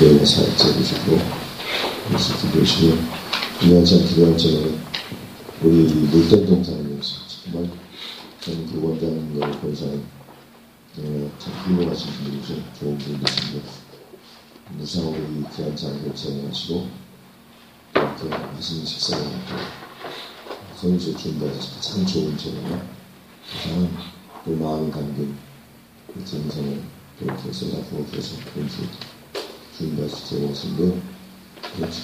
기도의 사역자이시고 기도시고 중요하지 않기도 하지만 우리 물된 동산을 위해서 정말 저는 그 원장님과 본사에 참 훌륭하신 분이죠. 좋은 분이신데 무사하고 이 귀한 자리를 제공하시고 이렇게 맛있는 식사를 하고 선수 준비해서 가장 좋은 재료와 가장 그 마음이 담긴 그 정성을 그렇게 쏟아부어서 그렇게 준비해서 제공하신데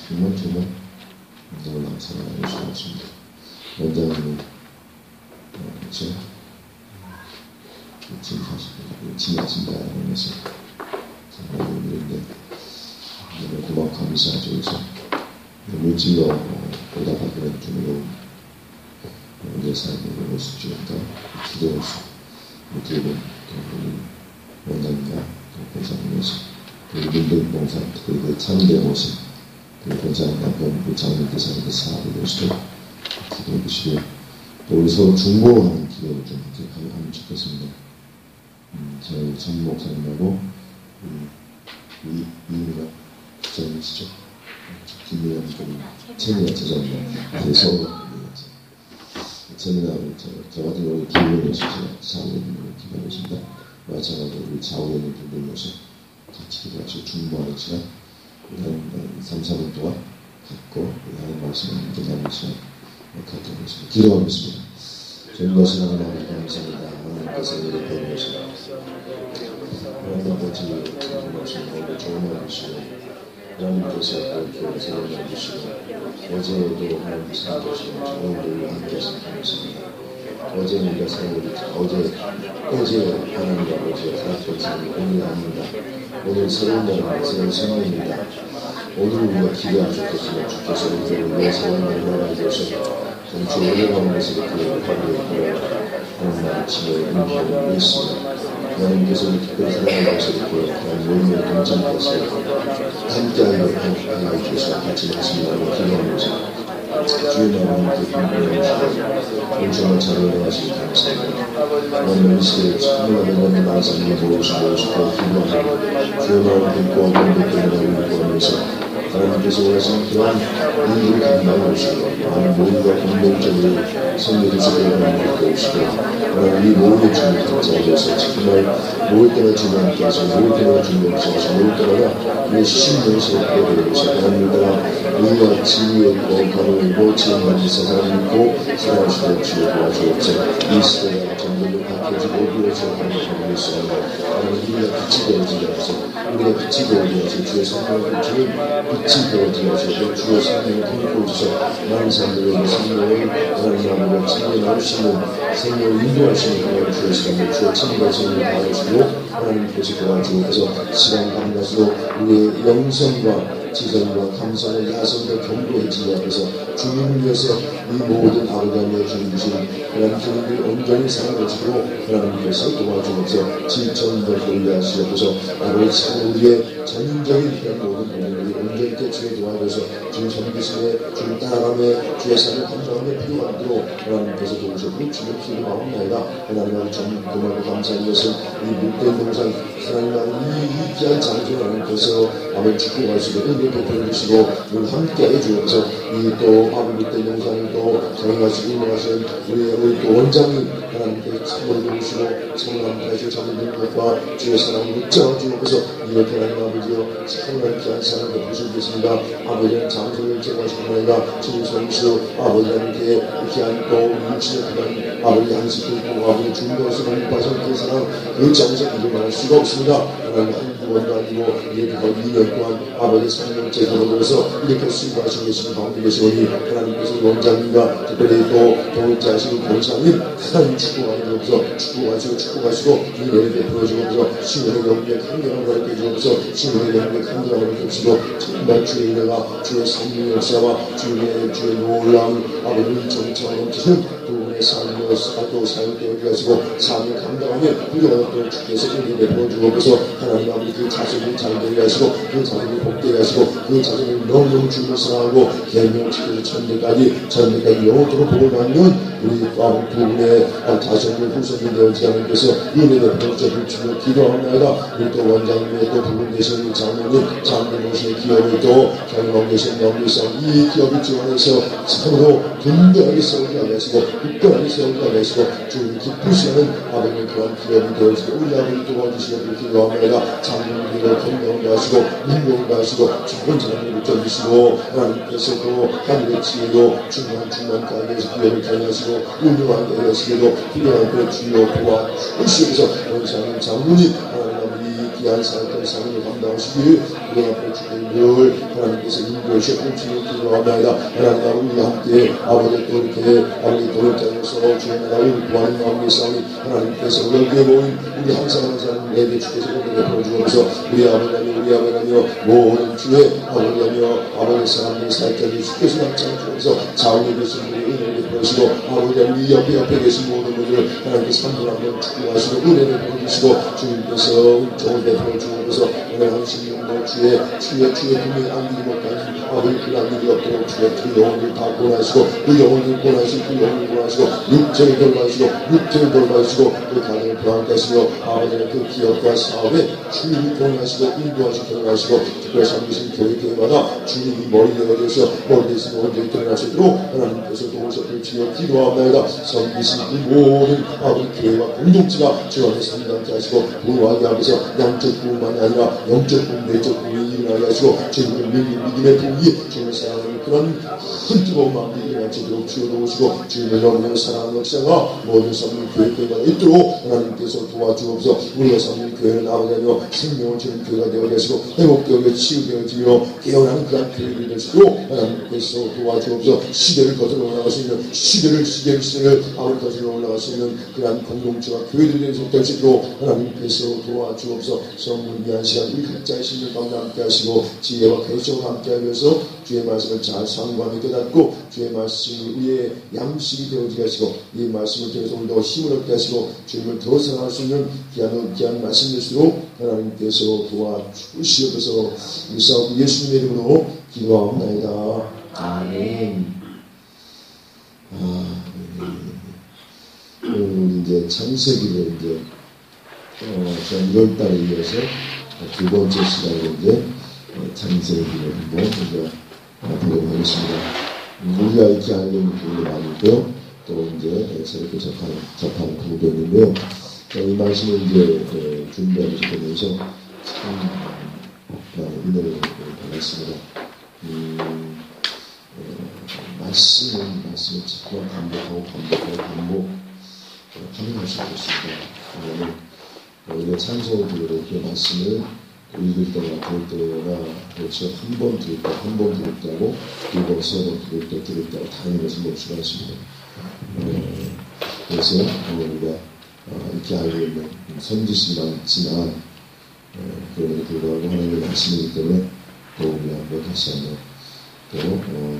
정말 정말 사랑하는 수고하십니다. 원장님은 그렇죠? 지나신다 하면서 정말 오늘인데 너무 고맙고 감사하죠. 그래서 물질로 보답하기는 좀 어려운 내 삶의 모습 중에다 기도로서 어떻게 보면 원장님과 본사님에서 그리고 민들봉사 그리고 그 참된 모습 그리고 본사님 남편 그 장님께서 그 사업을 위해서도 기도해 주시고 또 우리 서로 중보하는 기도를 좀 이렇게 하면 좋겠습니다. 저희 전 목사님하고 이인우가 부장님이시죠? 김미연 채미야 죄송합니다. 그래서 채미나하고 저 같은 경우는 김미연에서 사업을 기도하고 있습니다. 마찬가지로 우리 좌우에는 분들 모셔 같이 기도하시고 중보하는 시간 한 3-4분 동안 갖고 하나님 말씀을 나누는 시간 갖도록 하겠습니다. 기도하겠습니다. 전도하신 하나님 감사합니다. 하나님께서 이렇게 배우시고 하나님께서 오늘 좋은 날 주시고 하나님께서 또 새로운 날 주시고 어제도 하나님 살아주시고 오늘도 함께해서 감사합니다. 어제는 우리가 어제 하나님 아버지가 살았던 삶이 오늘 아닙니다. 오늘 새로운 날입니다. 새로운 생명입니다. 오늘 우리가 기도하셨겠지만 주께서 우리를 위해 새로운 날을 허락해 주셔서 주 올려가는 것을 하나님 아침에 은혜를 위했습니다. 하나님께서 특별히 사랑하는 것을 하나님 동참해서 함께하여 주셔서 같이 말씀하고 기도하면서 주의 마음을 기뻐하시고 온전한 자료를 하시기 감사합니다. 오늘 이 시대에 참여하는 말씀을 모으시고 기도하고 주의 마음을 기뻐하고 기도하고 기도하면서 하나님께서 원하시는 그러한 일을 감당해 오시고 하나님 모두가 공동적으로 성령의 세계를 보시고 하나님 이 모든 주님 감사해서 정말 모일 때마다 주님 함께하시고 모일 때마다 주님 함께하시고 모일 때마다 우리의 신명스럽게 되어주시고 하나님과 우리가 진리에 있고 가로에 있고 지혜받는 세상을 믿고 사랑하시도록 주여 도와주옵소서. 이 시대가 점점 바뀌어지고 어두워져 가는 있습니다. 하나님 우리가 빛이 되어지게 하소서. 우리가 빛이 되어지게 하소서. 주의 성령을 주는 빛이 되어지게 하소서. 주의 성령을 통해 주셔서 많은 사람들의 생명을 하나님 아버지가 진리에 나오시는 생명을 인도하시는 그런 주의 성령 주의 친구가 성령을 다하시고 하나님께서 도와주옵소서. 시간 감각으로 우리의 영성과 지성과 감성을 야성과 경고해지게 하셔서 주님을 위해서 이 모든 아버지의 주님이신 하나님 주님을 온전히 사랑하시고 하나님께서 도와주면서 진정을 돌려하시옵소서. 아버지 우리의 전인적인 그런 모든 부분들이 온전히 주의 도와줘서 주님 섬기심에 주님 따라가며 주의 삶을 감당하며 필요한 대로 하나님께서 도우셔서 주님 기도하옵나이다. 하나님 정말 감사한 것은 이 물된 동산 하나님 이 귀한 장소를 하나님께서 아버지 축복하시고 은혜 베풀어주시고 늘 함께 해주옵소서. 이 또 아버지 물된 동산을 또 사용하시고 운영하시는 우리 또 원장님 하나님께서 참으로 도우시고 참으로 하시고 참으로 것과 주의 사랑을 묻자 주옵소서. 이렇게 하나님 아버지여 참으로 귀한 사랑을 베푸시겠습니다. 아버지는 장소를 제공하시고 주님 성수 아버지 하나님께 귀한 또 육신의 그런 아버지 한식을 보고 아버지 중도에서 공부하신 그 사랑 그 장소 이루어갈 수가 없습니다. 하나님 한 번도 아니고 이렇게 거의 2년 동안 아버지 성령 제공으로서 이렇게 수고하시고 계신 가운데 계시오니 하나님께서 원장님과 특별히 또 동역자이신 권사님 하나님 축복하시고 축복하시고 은혜를 베풀어주옵소서. 신령의 영계 강렬한 거를 주옵소서. 신령의 영계 강렬한 거를 주시고 정말 주의 은혜가 주의 성령 역사와 주의 놀라운 아버지 정체와 넘치는 그분의 삶을 또 사용되어 가지고 삶을 감당하며 우리가 또 주께서 은혜를 베풀어주옵소서. 하나님 아버지 그 자손을 잘 되게 하시고 그 자손을 복되게 하시고 그 자손을 너무너무 주님을 사랑하고 계명시켜서 천대까지 영원토록 복을 받는 우리 부흥의 가정들 후손들 되어지게 하나님께서 은혜의 번쩍을 주며 기도합니다. 우리 또 원장님의 또 부흥 되신 장로님 장로님 모신 기업을 또 경영 계신 영리성 이 기업을 지원해서 참으로 든든하게 세우게 하시고 굳건하게 세우게 하시고 주님 기쁘시는 아버님 그런 기업이 되어지게 우리 아버지 도와주시고 기도합니다. 장로님을 건강을 하시고 능력을 하시고 좋은 장로를 붙여주시고 하나님께서도 하늘의 지혜로 중간 가운데서 기업을 개하시고 운영하게 하시기도 필요한 그 주여 도와주시옵소서. 원장님 장로님 하나님 이 귀한 사역과 사명을 감당하시길 우리 앞에 주님을 하나님께서 인도하시고 주님 기도합니다. 하나님 우리 함께 아버지 또 이렇게 아버지 도력장에서 주님 나를 구하는 마음의 싸움이 하나님께서 여기에 모인 우리 항상 내게 주께서 오늘에 보여주옵소서. 우리 아버지여 모든 주의 아버지 사람들의 사역자들이 주께서 남창 주옵소서. 자원에 계신 분이 은혜를 베푸시고 아버지여 이 옆에 계신 모든 분들을 하나님께서 한 분 한 분 축복하시고 은혜를 베푸시고 주님께서 은총을 베풀어 주옵소서. 오늘 한신 용도 주의 분명히 안기지 못하는 아버지 그런 일이 없도록 주의 그 영혼을 다 구원하시고 그 영혼을 구원하시고 육체를 돌봐주시고 그 가정을 평안케 하시며 아버지의 그 기업과 사업에 주님이 구원하시고 인도하시고 결혼하시고 특별히 삼기신 교회마다 주님이 머리가 되어서 머리에서 온전히 드러나시도록 하나님께서 도우셔서 주여 기도합니다. 섬기신 그 모든 아버지 교회와 공동체가 주 안에 상담케 하시고 부흥하게 하면서 양적 부흥만이 아니라 영적 부흥 내적 부흥이 일어나게 하시고 주님을 믿음의 부흥이 주님을 사랑하는 그런 큰 뜨거운 마음이 일어나도록 주여 도우시고 주님을 너무나 사랑하는 역사가 모든 섬기는 교회가 있도록 하나님께서 도와주옵소서. 우리가 섬기는 교회는 아버지여 생명을 주는 교회가 되어지고 회복되어 치유되어지며 깨어나는 그런 교회가 되시도록 하나님께서 도와주옵소서. 시대를 거슬러 올라갈 수 있는 시대를 아버지 거슬러 올라갈 수 있는 그런 공동체와 교회들이 될 수 있도록 하나님께서 도와주옵소서. 성문 위한 시간 우리 각자의 심령 가운데 함께 하시고 지혜와 결정을 함께 하면서 주의 말씀을 잘 상고하며 깨닫고 주의 말씀을 우리의 양식이 되어지게 하시고 이 말씀을 통해서 오늘도 힘을 얻게 하시고 주님을 더 사랑할 수 있는 귀한 말씀 되시도록 하나님께서 도와주시옵소서. 이 싸움 예수님의 이름으로 기도합니다. 아멘. 오늘 이제 창세기를 이제 지난 1월달에 이어서 두 번째 시간으로 이제 창세기를 한번 우리가 보도록 하겠습니다. 우리가 이렇게 하는 부분이 많고요. 또 이제 새롭게 접하는 부분도 있는데요. 이 말씀을 이제 준비하면서 보면서 참 많은 은혜를 받았습니다. 말씀을 자꾸 반복하면 할 수 있습니다. 우리가 찬송으로 그 말씀을 읽을 때나 들을 때나 그렇죠. 한 번 들을 때하고 두 번, 세 번 들을 때하고 다른 것을 볼 수가 있습니다. 그래서 우리가 이렇게 알고 있는 선지식이 많지만 그럼에도 불구하고 하나님의 말씀이기 때문에 또 우리가 한번 다시 한번 또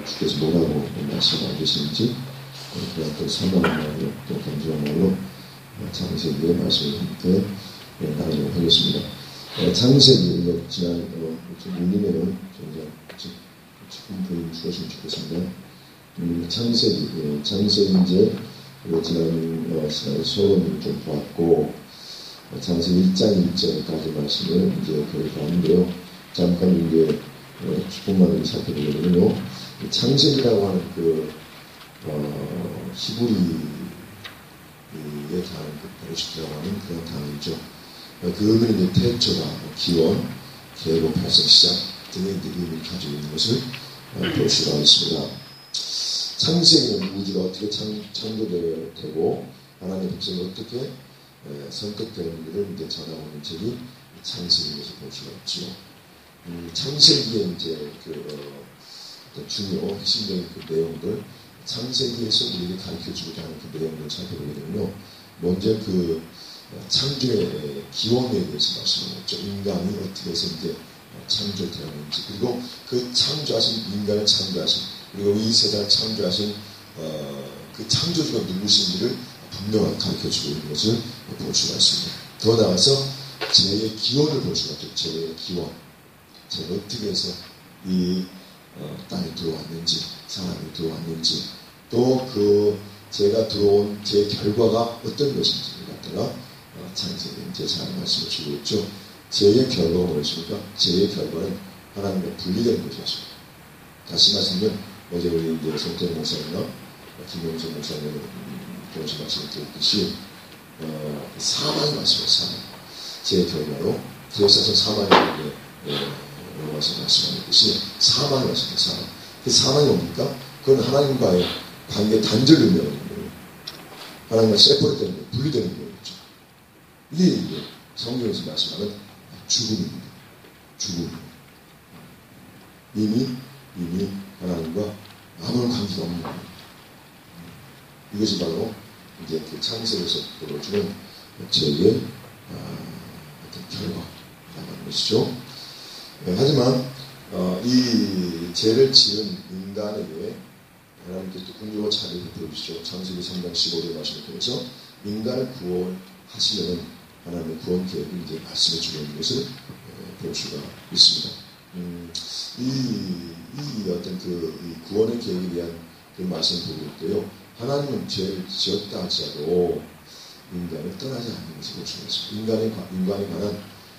주께서 뭐라고 말씀을 계시는지 그런 또 선언한 말로 또 간절한 말로 창세기의 말씀을 함께 나누도록 하겠습니다. 창세기 지난 올리면은 굉장히 조금 보여주셨으면 좋겠습니다. 창세기 이제 지난 수업은 좀 보았고 창세기 1장 1절까지 말씀을 이제 보여드렸는데요. 잠깐 이제 조금만 살펴보면요. 창세기라고 하는 그 히브리에 다른 그 베르시트라고 하는 그런 단어이죠. 그들은 이제 태초가 기원, 계보, 발생, 시작 등의 의미를 가지고 있는 것을 볼 수가 있습니다. 창세기는 우주가 어떻게 창조되고 하나님의 백성이 어떻게 선택되는지를 이제 전하고 있는 책이 창세기인 것을 볼 수가 있죠. 창세기의 이제 중요 핵심적인 그 내용들, 창세기에서 우리에게 가르쳐주고자 하는 그 내용들을 살펴보게 되면요. 먼저 그 창조의 기원에 대해서 말씀하셨죠. 인간이 어떻게 해서 이제 창조되었는지, 그리고 그 창조하신 인간을 창조하신, 그리고 이 세상을 창조하신 그 창조주가 누구신지를 분명하게 가르쳐주고 있는 것을 볼 수가 있습니다. 더 나아가서 죄의 기원을 볼 수가 있죠. 죄의 기원. 제가 어떻게 해서 이 땅에 들어왔는지, 사람이 들어왔는지, 또 그 제가 들어온 제 결과가 어떤 것인지를 갖다가 창세기 이제 잘 말씀을 주고 있죠. 죄의 결과가 무엇입니까? 죄의 결과는 하나님과 분리되는 것이었습니다. 다시 말씀드리면 어제 우리 이제 성태 목사님과 김용선 목사님 동시 말씀을 드렸듯이 사망이 왔어요. 사망. 죄의 결과로 기억사서 사망이 와서 말씀하셨듯이 사망이 왔습니다. 사망. 그 사망이 뭡니까? 그건 하나님과의 관계 단절을 의미하는 거예요. 하나님과 세포를 되는 거예요. 분리되는 거예요. 이게 성경에서 말씀하는 죽음입니다. 죽음. 이미 하나님과 아무런 관계가 없는 거예요. 이것이 바로 이제 그 창세에서 보여주는 죄의 어떤 결과라고 하는 것이죠. 하지만 이 죄를 지은 인간에게 하나님께서 궁유와 자비를 베풀어주시죠. 창세기 3장 15절 말씀을 통해서 인간을 구원하시려는 하나님의 구원 계획을 이제 말씀해 주고 있는 것을 볼 수가 있습니다. 이 어떤 이 구원의 계획에 대한 그 말씀을 보고 있고요. 하나님은 죄를 지었다 하지라도 인간을 떠나지 않는 것을 볼 수가 있습니다.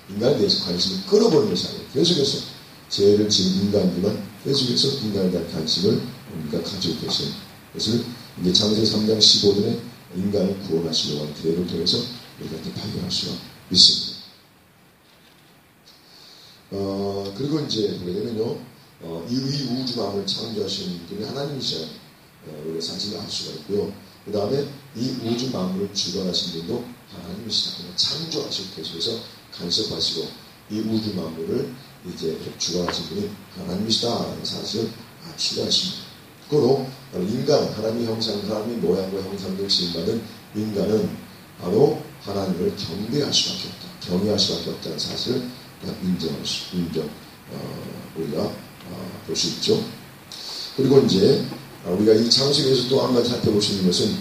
인간에 대해서 관심을 끌어보는 것이 아니에요. 계속해서 죄를 지은 인간이지만 계속해서 인간에 대한 관심을 우리가 가지고 계신 것을 이제 창세기 3장 15절에 인간을 구원하시려고 하는 계획을 통해서 우리가 발견할 수가 있습니다. 그리고 이제 보게 되면요, 이 우주 만물을 창조하신 분이 하나님이시라 우리가 사실을 알 수가 있고요. 그 다음에 이 우주 만물을 주관하신 분도 하나님이시다. 창조하시고 계속해서 간섭하시고 이 우주 만물을 이제 주관하신 분이 하나님이시다라는 사실을 알 수가 있습니다. 그로 인간, 하나님의 형상, 하나님의 모양과 형상을 지음받은 인간은 바로 하나님을 경배할 수밖에 없다. 경외할 수밖에 없다는 사실을 우리가 볼 수 있죠. 그리고 이제 우리가 이 창세기에서 또 한 가지 살펴볼 수 있는 것은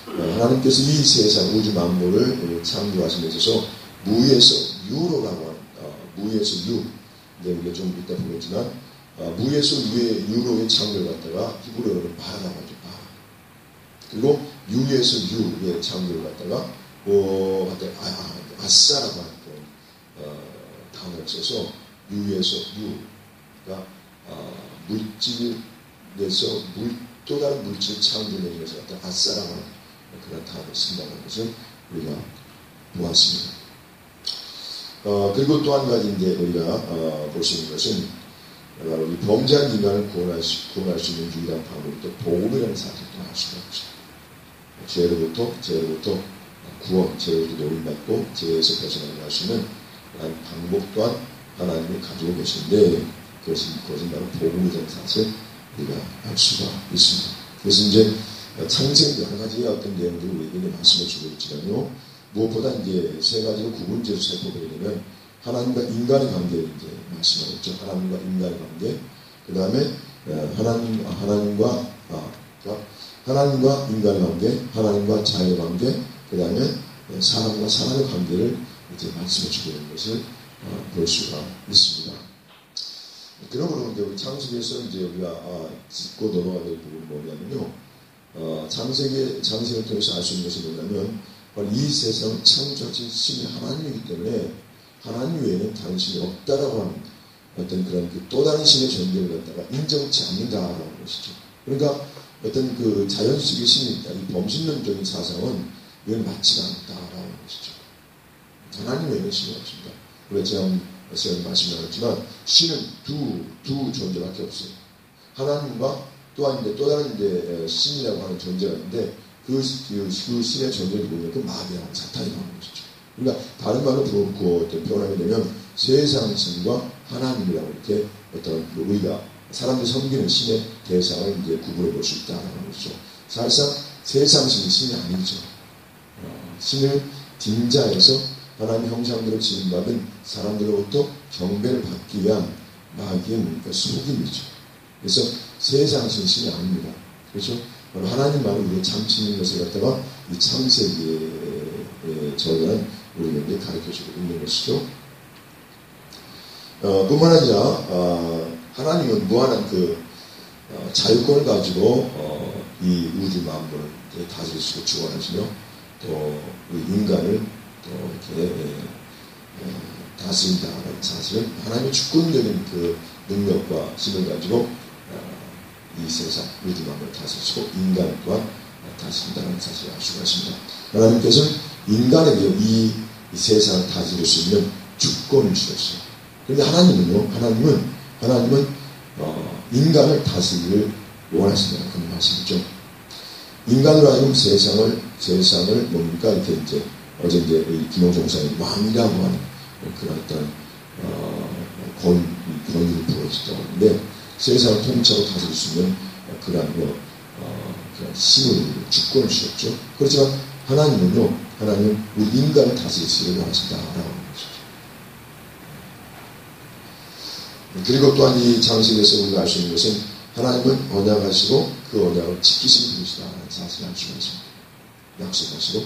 하나님께서 이 세상 우주 만물을 창조하신 데 있어서 무에서 유로라고 하는 무에서 유, 이제 우리가 좀 이따 보겠지만 무에서 유로의 창조를 갖다가 히브리어로 바라라고 하죠. 바라. 그리고 유에서 유의 창조를 갖다가 아싸라고 하는 단어를 써서 유에서 유가 물질에서 또 다른 물질을 창조하는 것을 갖다가 아싸라고 하는 그런 단어를 쓴다는 것을 우리가 보았습니다. 그리고 또 한 가지 이제 우리가 볼 수 있는 것은 바로 이 범죄한 인간을 구원할 수 있는 유일한 방법이 또 복음이라는 사실을 또 알 수가 있죠. 죄로부터 구원, 죄로부터 노림받고 죄에서 벗어나게 수 있는 방법 또한 하나님이 가지고 계신데 그것은 바로 복음이라는 사실을 우리가 알 수가 있습니다. 그래서 이제 창세기 여러 가지 어떤 내용들을 우리에게 말씀해 주고 있지만요. 무엇보다 이제 세 가지로 구분지어서 살펴보게 되면 하나님과 인간의 관계를 이제 말씀하고 있죠. 하나님과 인간의 관계, 그 다음에 하나님과 인간의 관계, 하나님과 자연의 관계, 그 다음에 사람과 사람의 관계를 이제 말씀해 주고 있는 것을 볼 수가 있습니다. 그러므로 이제 우리 창세기에서 이제 우리가 짚고 넘어가야 될 부분이 뭐냐면요. 창세기를 통해서 알 수 있는 것이 뭐냐면 이 세상을 창조하신 신이 하나님이기 때문에 하나님 외에는 다른 신이 없다라고 하는 어떤 그런 또 다른 신의 존재를 갖다가 인정치 않는다라는 것이죠. 그러니까 어떤 그 자연 속의 신이 있다. 이 범신론적인 사상은 이건 맞지가 않다라는 것이죠. 하나님 외에는 신이 없습니다. 우리가 지난 시간에 말씀드렸지만 신은 두 존재밖에 없어요. 하나님과 또한 이제 또 다른 이제 신이라고 하는 존재가 있는데 그 신의 존재를 보면 그 마귀라는 사탄이 나오는 것이죠. 그러니까 다른 말로 표현하게 되면 세상 신과 하나님이라고 이렇게 어떤 우리가 사람들이 섬기는 신의 대상을 이제 구분해 볼 수 있다는 것이죠. 사실상 세상 신이 아니죠. 신을 딩자해서 하나님의 형상대로 지음받은 사람들로부터 경배를 받기 위한 마귀의 속임이죠. 그래서 세상 신이 아닙니다. 그렇죠? 하나님만을 우리가 참치는 것을 갖다가 이 창세기의 저는 우리에게 가르쳐주고 있는 것이죠. 뿐만 아니라 하나님은 무한한 그 자유권을 가지고 이 우주 만물을 다스리시고 주관하시며 또 인간을 또 이렇게 다스린다는 사실은 하나님의 주권적인 그 능력과 힘을 가지고 이 세상 우주 만물을 다스리시고 인간 또한 다스린다는 사실을 알 수가 있습니다. 하나님께서는 인간에게 이 세상을 다스릴 수 있는 주권을 주셨어요. 그런데 하나님은 인간을 다스리기를 원하신다는 그런 말씀이죠. 인간으로 하여금 세상을 뭡니까? 이렇게 이제 어제 이제 김홍종 목사님 왕이라고 하는 그런 어떤 권위를 부여주셨다고 하는데 세상을 통째로 다스릴 수 있는 그런 힘을 주권을 주셨죠. 그렇지만 하나님은 우리 인간을 다스리시기를 원하신다라고 하는 것이죠. 그리고 또한 이 장세기에서 우리가 알 수 있는 것은 하나님은 언약하시고 그 언약을 지키시는 분이시다라는 사실을 알 수가 있습니다. 약속하시고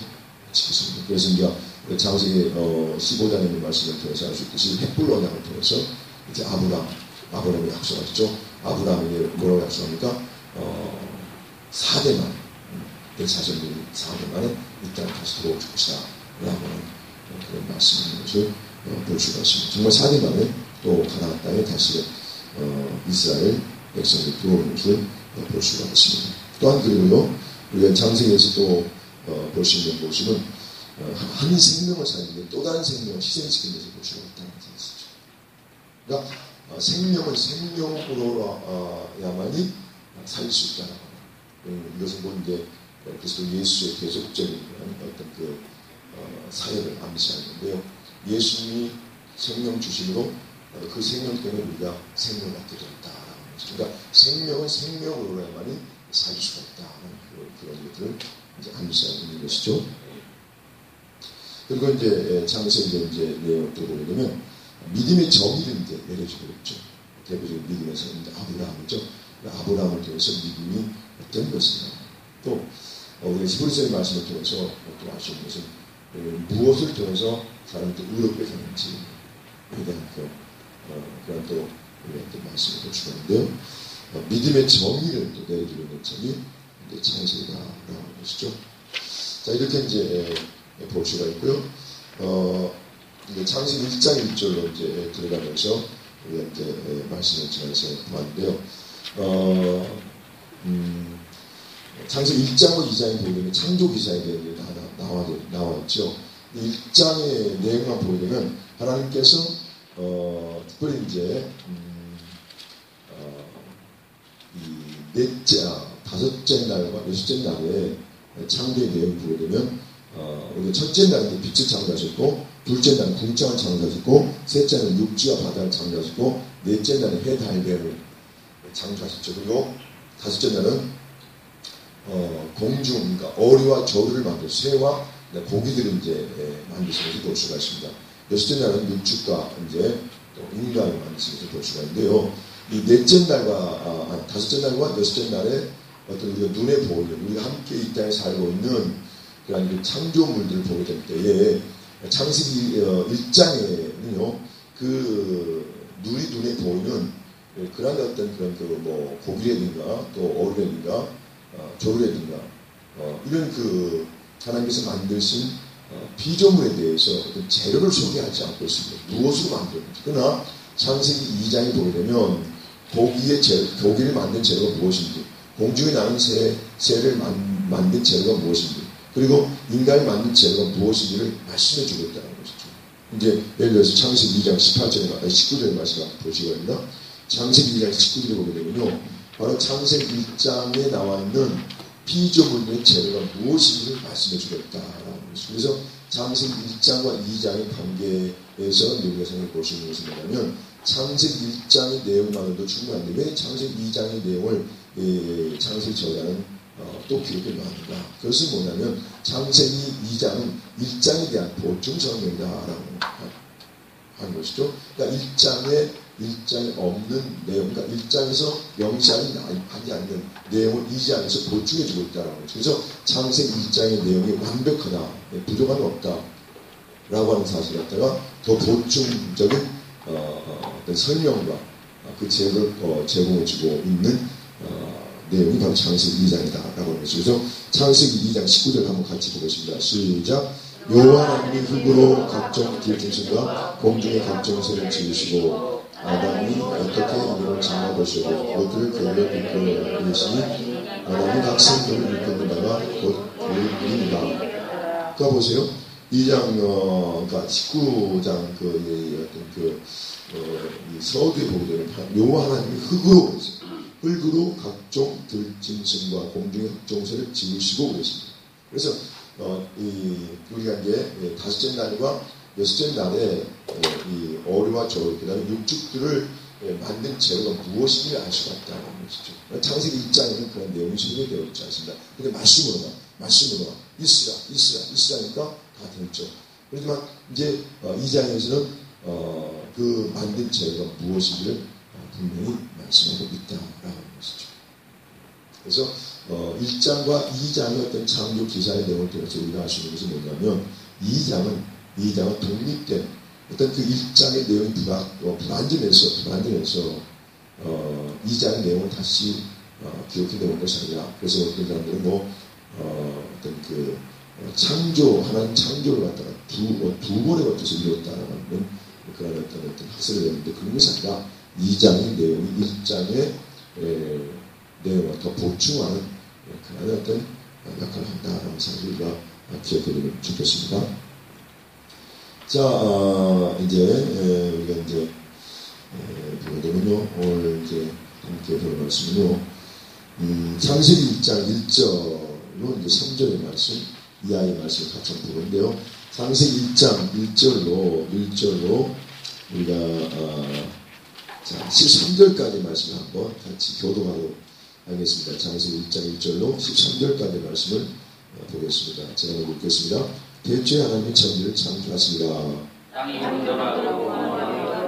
지키시는 분. 그래서 이제 장세기 15장에 있는 말씀을 통해서 알 수 있듯이 햇불 언약을 통해서 이제 아브라함이 약속하셨죠. 아브라함이 뭐라고 약속합니까? 4대 만에, 내 자손들이 4대 만에 이 땅에 다시 들어올 것이다 라고 하는 그런 말씀을 하는 것을 볼 수가 있습니다. 정말 4대 만에 또 가나안 땅에 다시 이스라엘 백성들이 들어오는 것을 볼 수가 있습니다. 또한 그리고요, 우리가 장세기에서 또 볼 수 있는 모습은 한 생명을 살리는 또 다른 생명을 희생시키는 것을 볼 수가 있다는 사실이죠. 그러니까 생명은 생명으로야만이 살릴 수 있다는 거예요. 이것은 뭐 이제 그리스도 예수의 계속적인 어떤 그 사역을 암시하는 건데요. 예수님이 생명 주심으로 그 생명 때문에 우리가 생명을 갖게 되었다라는 거죠. 그러니까 생명은 생명으로야만이 살릴 수가 있다는 그런 것들을 이제 암시하고 있는 것이죠. 그리고 이제 창세기 이제 내용을 보게 되면 믿음의 정의를 이제 내려주고 있죠. 대표적인 믿음에서 이제 아브라함이죠. 아브라함을 통해서 믿음이 어떤 것인가. 또 우리 히브리서의 말씀을 통해서 또 알 수 있는 것은 무엇을 통해서 사람들이 의롭게 사는지에 대한 그런 또 우리한테 말씀을 볼 수가 있는데요. 믿음의 정의를 또 내려주고 있는 점이 이제 창세기라고 하는 것이죠. 자, 이렇게 이제 볼 수가 있고요. 이제 창세기 1장 1절로 이제 들어가면서 우리한테 말씀을 전해서 보았는데요. 창세기 1장과 2장에 보게 되면 창조 기사에 대한 게 나와 있죠. 1장의 내용만 보게 되면 하나님께서 특별히 이제 다섯째 날과 여섯째 날에 창조의 내용을 보게 되면 우리가 첫째 날은 빛을 창조하셨고, 둘째 날은 궁창을 창조하셨고, 셋째 날은 육지와 바다를 창조하셨고, 넷째 날은 해, 달, 별을 창조하셨죠. 그리고 다섯째 날은 공중, 그러니까 어리와 저리를 만들어서 새와 고기들을 이제 만드신 것을 볼 수가 있습니다. 여섯째 날은 육축과 이제 또 인간을 만드신 것을 볼 수가 있는데요. 이 넷째 날과 다섯째 날과 여섯째 날에 어떤 우리가 눈에 보이는, 우리가 함께 이 땅에 살고 있는 그런 그 창조물들을 보게 될 때에 창세기 1장에는요, 그 눈에 보이는 그런 어떤 그런 그 뭐 고기라든가 또 어류라든가 조류라든가 이런 그 하나님께서 만드신 피조물에 대해서 어떤 재료를 소개하지 않고 있습니다. 무엇으로 만들었는지. 그러나 창세기 2장에 보게 되면 고기를 만든 재료가 무엇인지, 공중에 나는 새를 만든 재료가 무엇인지, 그리고 인간이 만든 재료가 무엇인지를 말씀해 주고 있다는 것이죠. 이제 예를 들어서 창세기 2장 19절의 말씀을 보시기 바랍니다. 창세기 2장 19절에 보게 되면요, 바로 창세기 1장에 나와 있는 피조물의 재료가 무엇인지를 말씀해 주고 있다라는 것이죠. 그래서 창세기 1장과 2장의 관계에서 우리가 생각해 볼 수 있는 것은 뭐냐면, 창세기 1장의 내용만으로도 충분한데 왜 창세기 2장의 내용을 창세기 저자는 또 기록해 놨는가? 그것은 뭐냐면 창세기 2장은 1장에 대한 보충 성경이다라고 하는 것이죠. 그러니까 1장에 없는 내용, 그러니까 1장에서 명시하지 않는 내용을 2장에서 보충해 주고 있다는 거죠. 그래서 창세기 1장의 내용이 완벽하다, 부족함이 없다라고 하는 사실을 갖다가 더 보충적인 어떤 설명과 그 제공을 주고 있는 내용이 바로 창세기 2장이다 라고 하는 것이죠. 그래서 창세기 2장 19절 한번 같이 보겠습니다. 시작. 여호와 하나님이 흙으로 각종 들짐승과 공중의 각종 새를 지으시고 아담이 어떻게 이름을 정하보시고 그것들을 그물로 이끌으시니 아담이 각 생물을 일컫는 바가 곧 그들입니다. 그러니까 보세요. 2장 그러니까 19장 이 서두에 보게 되면 여호와 하나님이 흙으로 각종 들짐승과 공중의 각종 새를 지으시고 그러십니다. 그래서 우리가 이제 다섯째 날과 여섯째 날에 이 어류와 저류 그다음에 육축들을 만든 재료가 무엇인지 알 수가 없다는 것이죠. 창세기 1장에는 그런 내용이 소개되어 있지 않습니다. 근데 말씀으로만 있으라니까 다 됐죠. 그렇지만 이제 2장에서는 그 만든 재료가 무엇인지를 분명히 말씀하고 있다라는 것이죠. 그래서 1장과 2장의 어떤 창조 기사의 내용을 통해서 우리가 알 수 있는 것은 뭐냐면 2장은 독립된 어떤 그 1장의 내용이 불완전해서 2장의 내용을 다시 기록해내는 것이 아니라 그래서 어떤 사람들은 어떤 그 하나님 창조를 갖다가 두 번에 걸쳐서 이루었다라는 그런 어떤 학설을 했는데 그런 것이 아니라 2장의 내용이 1장의 내용을 더 보충하는 그런 어떤 역할을 한다라는 사실을 우리가 기억해두면 좋겠습니다. 자, 이제 우리가 이제 보게 되면요, 오늘 이제 함께 볼 말씀은요, 창세기 1장 1절로 이제 3절의 말씀, 이하의 말씀을 같이 보는데요. 창세기 1장 1절로 우리가 자 13절까지 말씀을 한번 같이 교독하도록 하겠습니다. 창세기 1장 1절로 13절까지 말씀을 보겠습니다. 제가 읽겠습니다. 대초에 하나님이 천지를 창조하시니라. 땅이 혼돈하고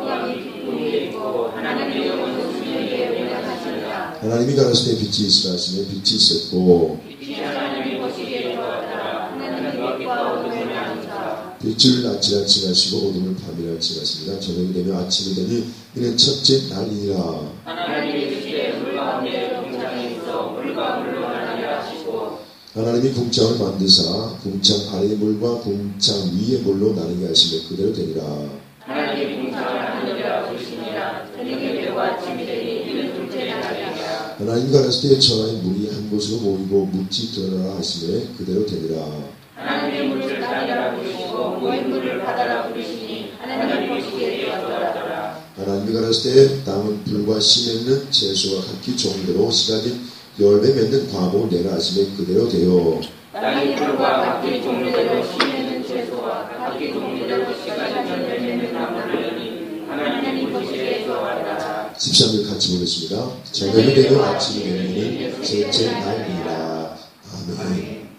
땅이 기쁨이 있고 하나님의 영은 수면에 운행하시니라. 하나님이 가라사대 빛이 있으라 하시며 빛이 있었고 빛이 하나님이 보시기에 좋았더라. 하나님이 빛과 어둠을 나누사 빛을 낮이라 칭하시고 어둠을 밤이라 칭하십니다. 저녁이 되며 아침이 되니 이는 첫째 날이니라. 하나님이 이르시되 물 가운데 궁창이 있어 물과 물로 나누라 하시고 하나님이 궁창을 만드사 궁창 아래의 물과 궁창 위의 물로 나누게 하시며 그대로 되니라. 하나님이 궁창을 하늘이라 부르시니라. 저녁이 되고 아침이 되니 이는 둘째 날이니라. 하나님 가라사대 천하의 물이 한 곳으로 모이고 묻지 드러나라 하시며 그대로 되니라. 하나님이 물을 땅이라 부르시고 모인 물을 바다라 부르시니 하나님이 보시기에 좋았더라. 하나님이 가라사대 땅은 불과 씨 맺는 채소와 각기 종대로 씨가진 열매 맺는 과목을 내라 하시며 그대로 되어 땅이 불과 각기 종류대로 씨 맺는 채소와 각기 종류대로 씨가 열매 맺는 나무를 내니 하나님이 보시기에 좋았더라. 13절 같이 보겠습니다. 저녁이 되면 아침이 되는 셋째 날이라. 아멘.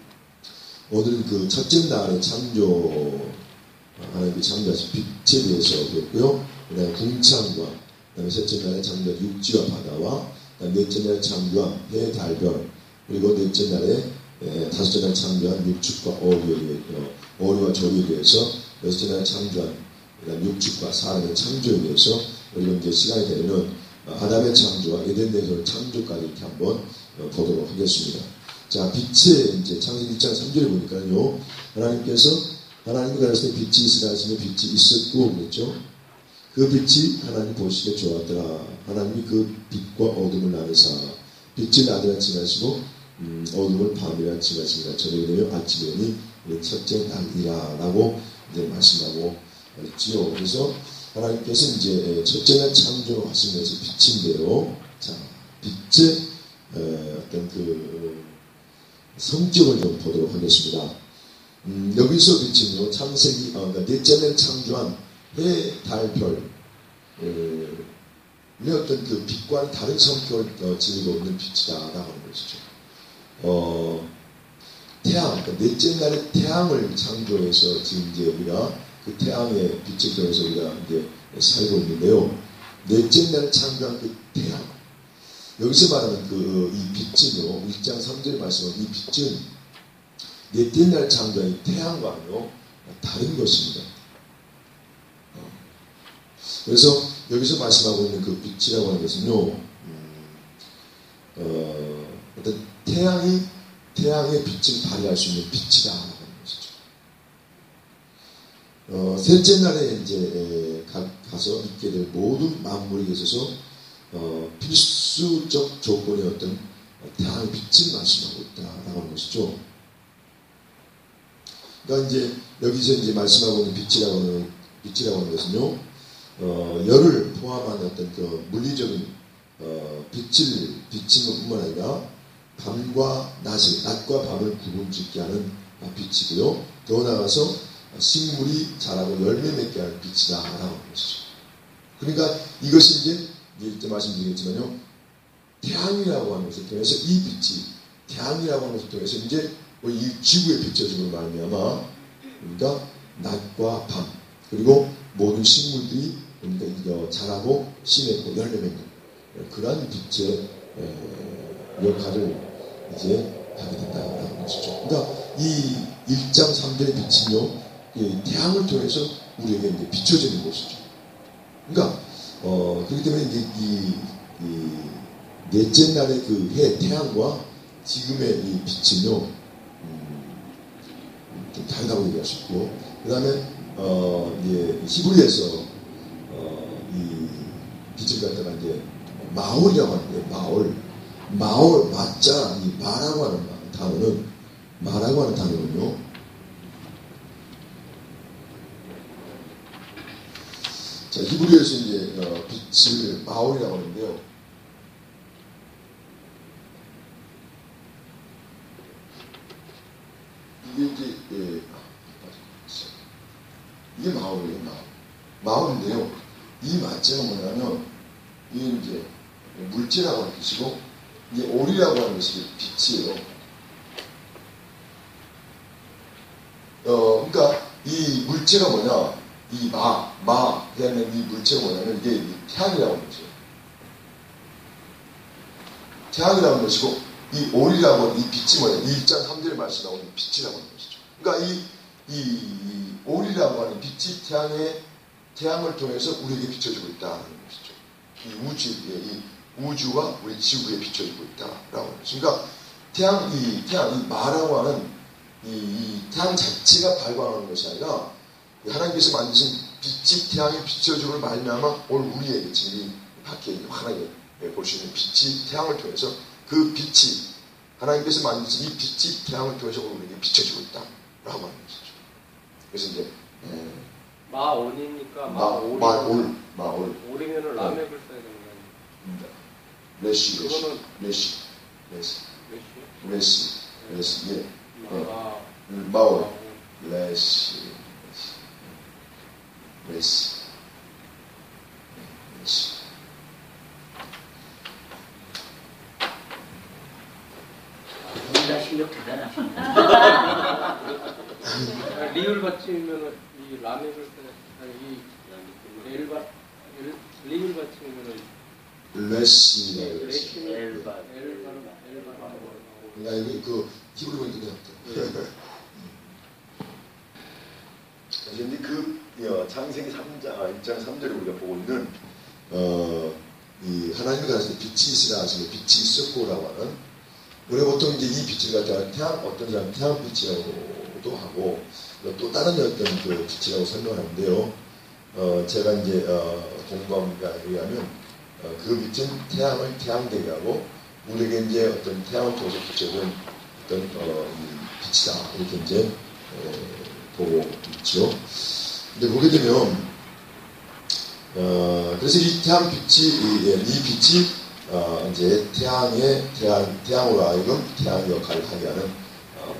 오늘 그 첫째 날의 창조 하나님이 창조하신 빛에 대해서 배웠고요. 그다음에 궁창과 그다음에 셋째 날의 창조한 육지와 바다와 넷째 날에 창조한 해, 달, 별 그리고 넷째 날에 다섯째 날에 창조한 육축과 어류와 조류에 대해서 여섯째 날에 창조한 육축과 사람의 창조에 대해서 그리고 이제 시간이 되면은 아담의 창조와 에덴에서의 창조까지 이렇게 한번 보도록 하겠습니다. 자, 빛의 이제 창세기 1장 3절에 보니까요, 하나님이 가라사대 빛이 있으라 하시며 빛이 있었고 그랬죠. 그 빛이 하나님 보시기에 좋았더라. 하나님이 그 빛과 어둠을 나누사 빛을 낮이라 칭하시고 어둠을 밤이라 칭하십니다. 저녁이 되면 아침이 되니 첫째 날이라 라고 이제 말씀하고 있지요. 그래서 하나님께서 이제 첫째 날 창조하신 것이 빛인데요. 자, 빛의 어떤 그 성격을 좀 보도록 하겠습니다. 여기서 빛은요, 창세기, 그러니까 넷째 날 창조한 해, 달, 별, 어떤 그 빛과는 다른 성격을 지니고 있는 빛이다라고 하는 것이죠. 태양, 그러니까 넷째 날에 태양을 창조해서 지금 이제 우리가 그 태양의 빛을 통해서 우리가 이제 살고 있는데요. 넷째 날에 창조한 그 태양, 여기서 말하는 그 이 빛은요, 1장 3절에 말씀하는 이 빛은 넷째 날에 창조한 이 태양과는요 다른 것입니다. 그래서 여기서 말씀하고 있는 그 빛이라고 하는 것은요, 어떤 태양의 빛을 발휘할 수 있는 빛이다라고 하는 것이죠. 셋째 날에 이제 가서 있게 될 모든 만물에 있어서 필수적 조건의 어떤 태양의 빛을 말씀하고 있다라고 하는 것이죠. 그러니까 이제 여기서 이제 말씀하고 있는 빛이라고 하는 것은요, 열을 포함한 어떤 그 물리적인 빛인 뿐만 아니라 낮과 밤을 구분짓게 하는 빛이고요. 더 나아가서 식물이 자라고 열매 맺게 하는 빛이다라고 하는 것이죠. 그러니까 이것이 이제 말씀드리겠지만요, 태양이라고 하는 것을 통해서 이 빛이 태양이라고 하는 것을 통해서 이제 이 지구에 비춰주는 말미암아 그러니까 낮과 밤 그리고 모든 식물들이 그러니까 자라고 씨 맺고 열매 맺는 그러한 빛의 역할을 이제 하게 된다고 하는 것이죠. 그러니까 이 1장 3절의 빛은요, 태양을 통해서 우리에게 이제 비춰지는 것이죠. 그러니까 그렇기 때문에 이제 이 넷째 날의 그 해 태양과 지금의 이 빛은요, 좀 다르다고 얘기할 수 있고, 그 다음에 이제 히브리에서 이 빛을 갖다가 이제 마올이라고 하는데 마올 마자 이 마라고 하는 단어는요, 자 히브리에서 이제 빛을 마올이라고 하는데요. 이게 이제 이게 마올이에요. 마올인데요. 이 마자가 뭐냐면 이게 이제 물체라고 하는 뜻이고, 이게 올이라고 하는 것이 빛이에요. 그러니까 이 물체가 뭐냐, 이 그다음에 이 물체가 뭐냐면 이게 태양이라고 하는 것이에요. 태양이라고 하는 것이고, 이 올이라고 하는 이 빛이 뭐냐, 1장 3절에 말씀하고 있는 빛이라고 하는 것이죠. 그러니까 이 올이라고 하는 빛이 태양을 통해서 우리에게 비춰지고 있다는 것이죠. 이 우주와 우리 지구에 비춰지고 있다라고 하는 것이죠. 그러니까 이 마라고 하는 이 태양 자체가 발광하는 것이 아니라 하나님께서 만드신 빛이 태양에 비춰주고 말미암아 오늘 우리에게 지금 밖에 환하게 볼 수 있는 빛이 태양을 통해서 그 빛이 하나님께서 만드신 이 빛이 태양을 통해서 우리에게 비춰지고 있다라고 하는 것이죠. 그래서 이제 마온이니까 마올 오리면은 라멕을 써야 되는 거 아니에요? 레시 예. 마올 레시 우리가 실력 대단하시네. 리을 받치면은 이 라멕을 써야 리을 받치면은 레시라고 엘바 그 히브리 보니까 그냥 그런데 그 창세기 1장 3절에 우리가 보고 있는 이 하나님이 가르치는 빛이 있으라 하시는 빛이 있었고라고 하는, 우리가 보통 이제 이 빛을 갖다가 어떤 사람 태양빛이라고도 하고 또 다른 어떤 그 빛이라고 설명하는데요. 제가 이제 공부함에 의하면 그 빛은 태양을 태양되게 하고 우리에게 이제 어떤 태양을 통해서 비춰준 어떤 이 빛이다 이렇게 이제 보고 있죠. 근데 보게 되면 그래서 이 태양 빛이 이 빛이 이제 태양으로 하여금 태양 역할을 하게 하는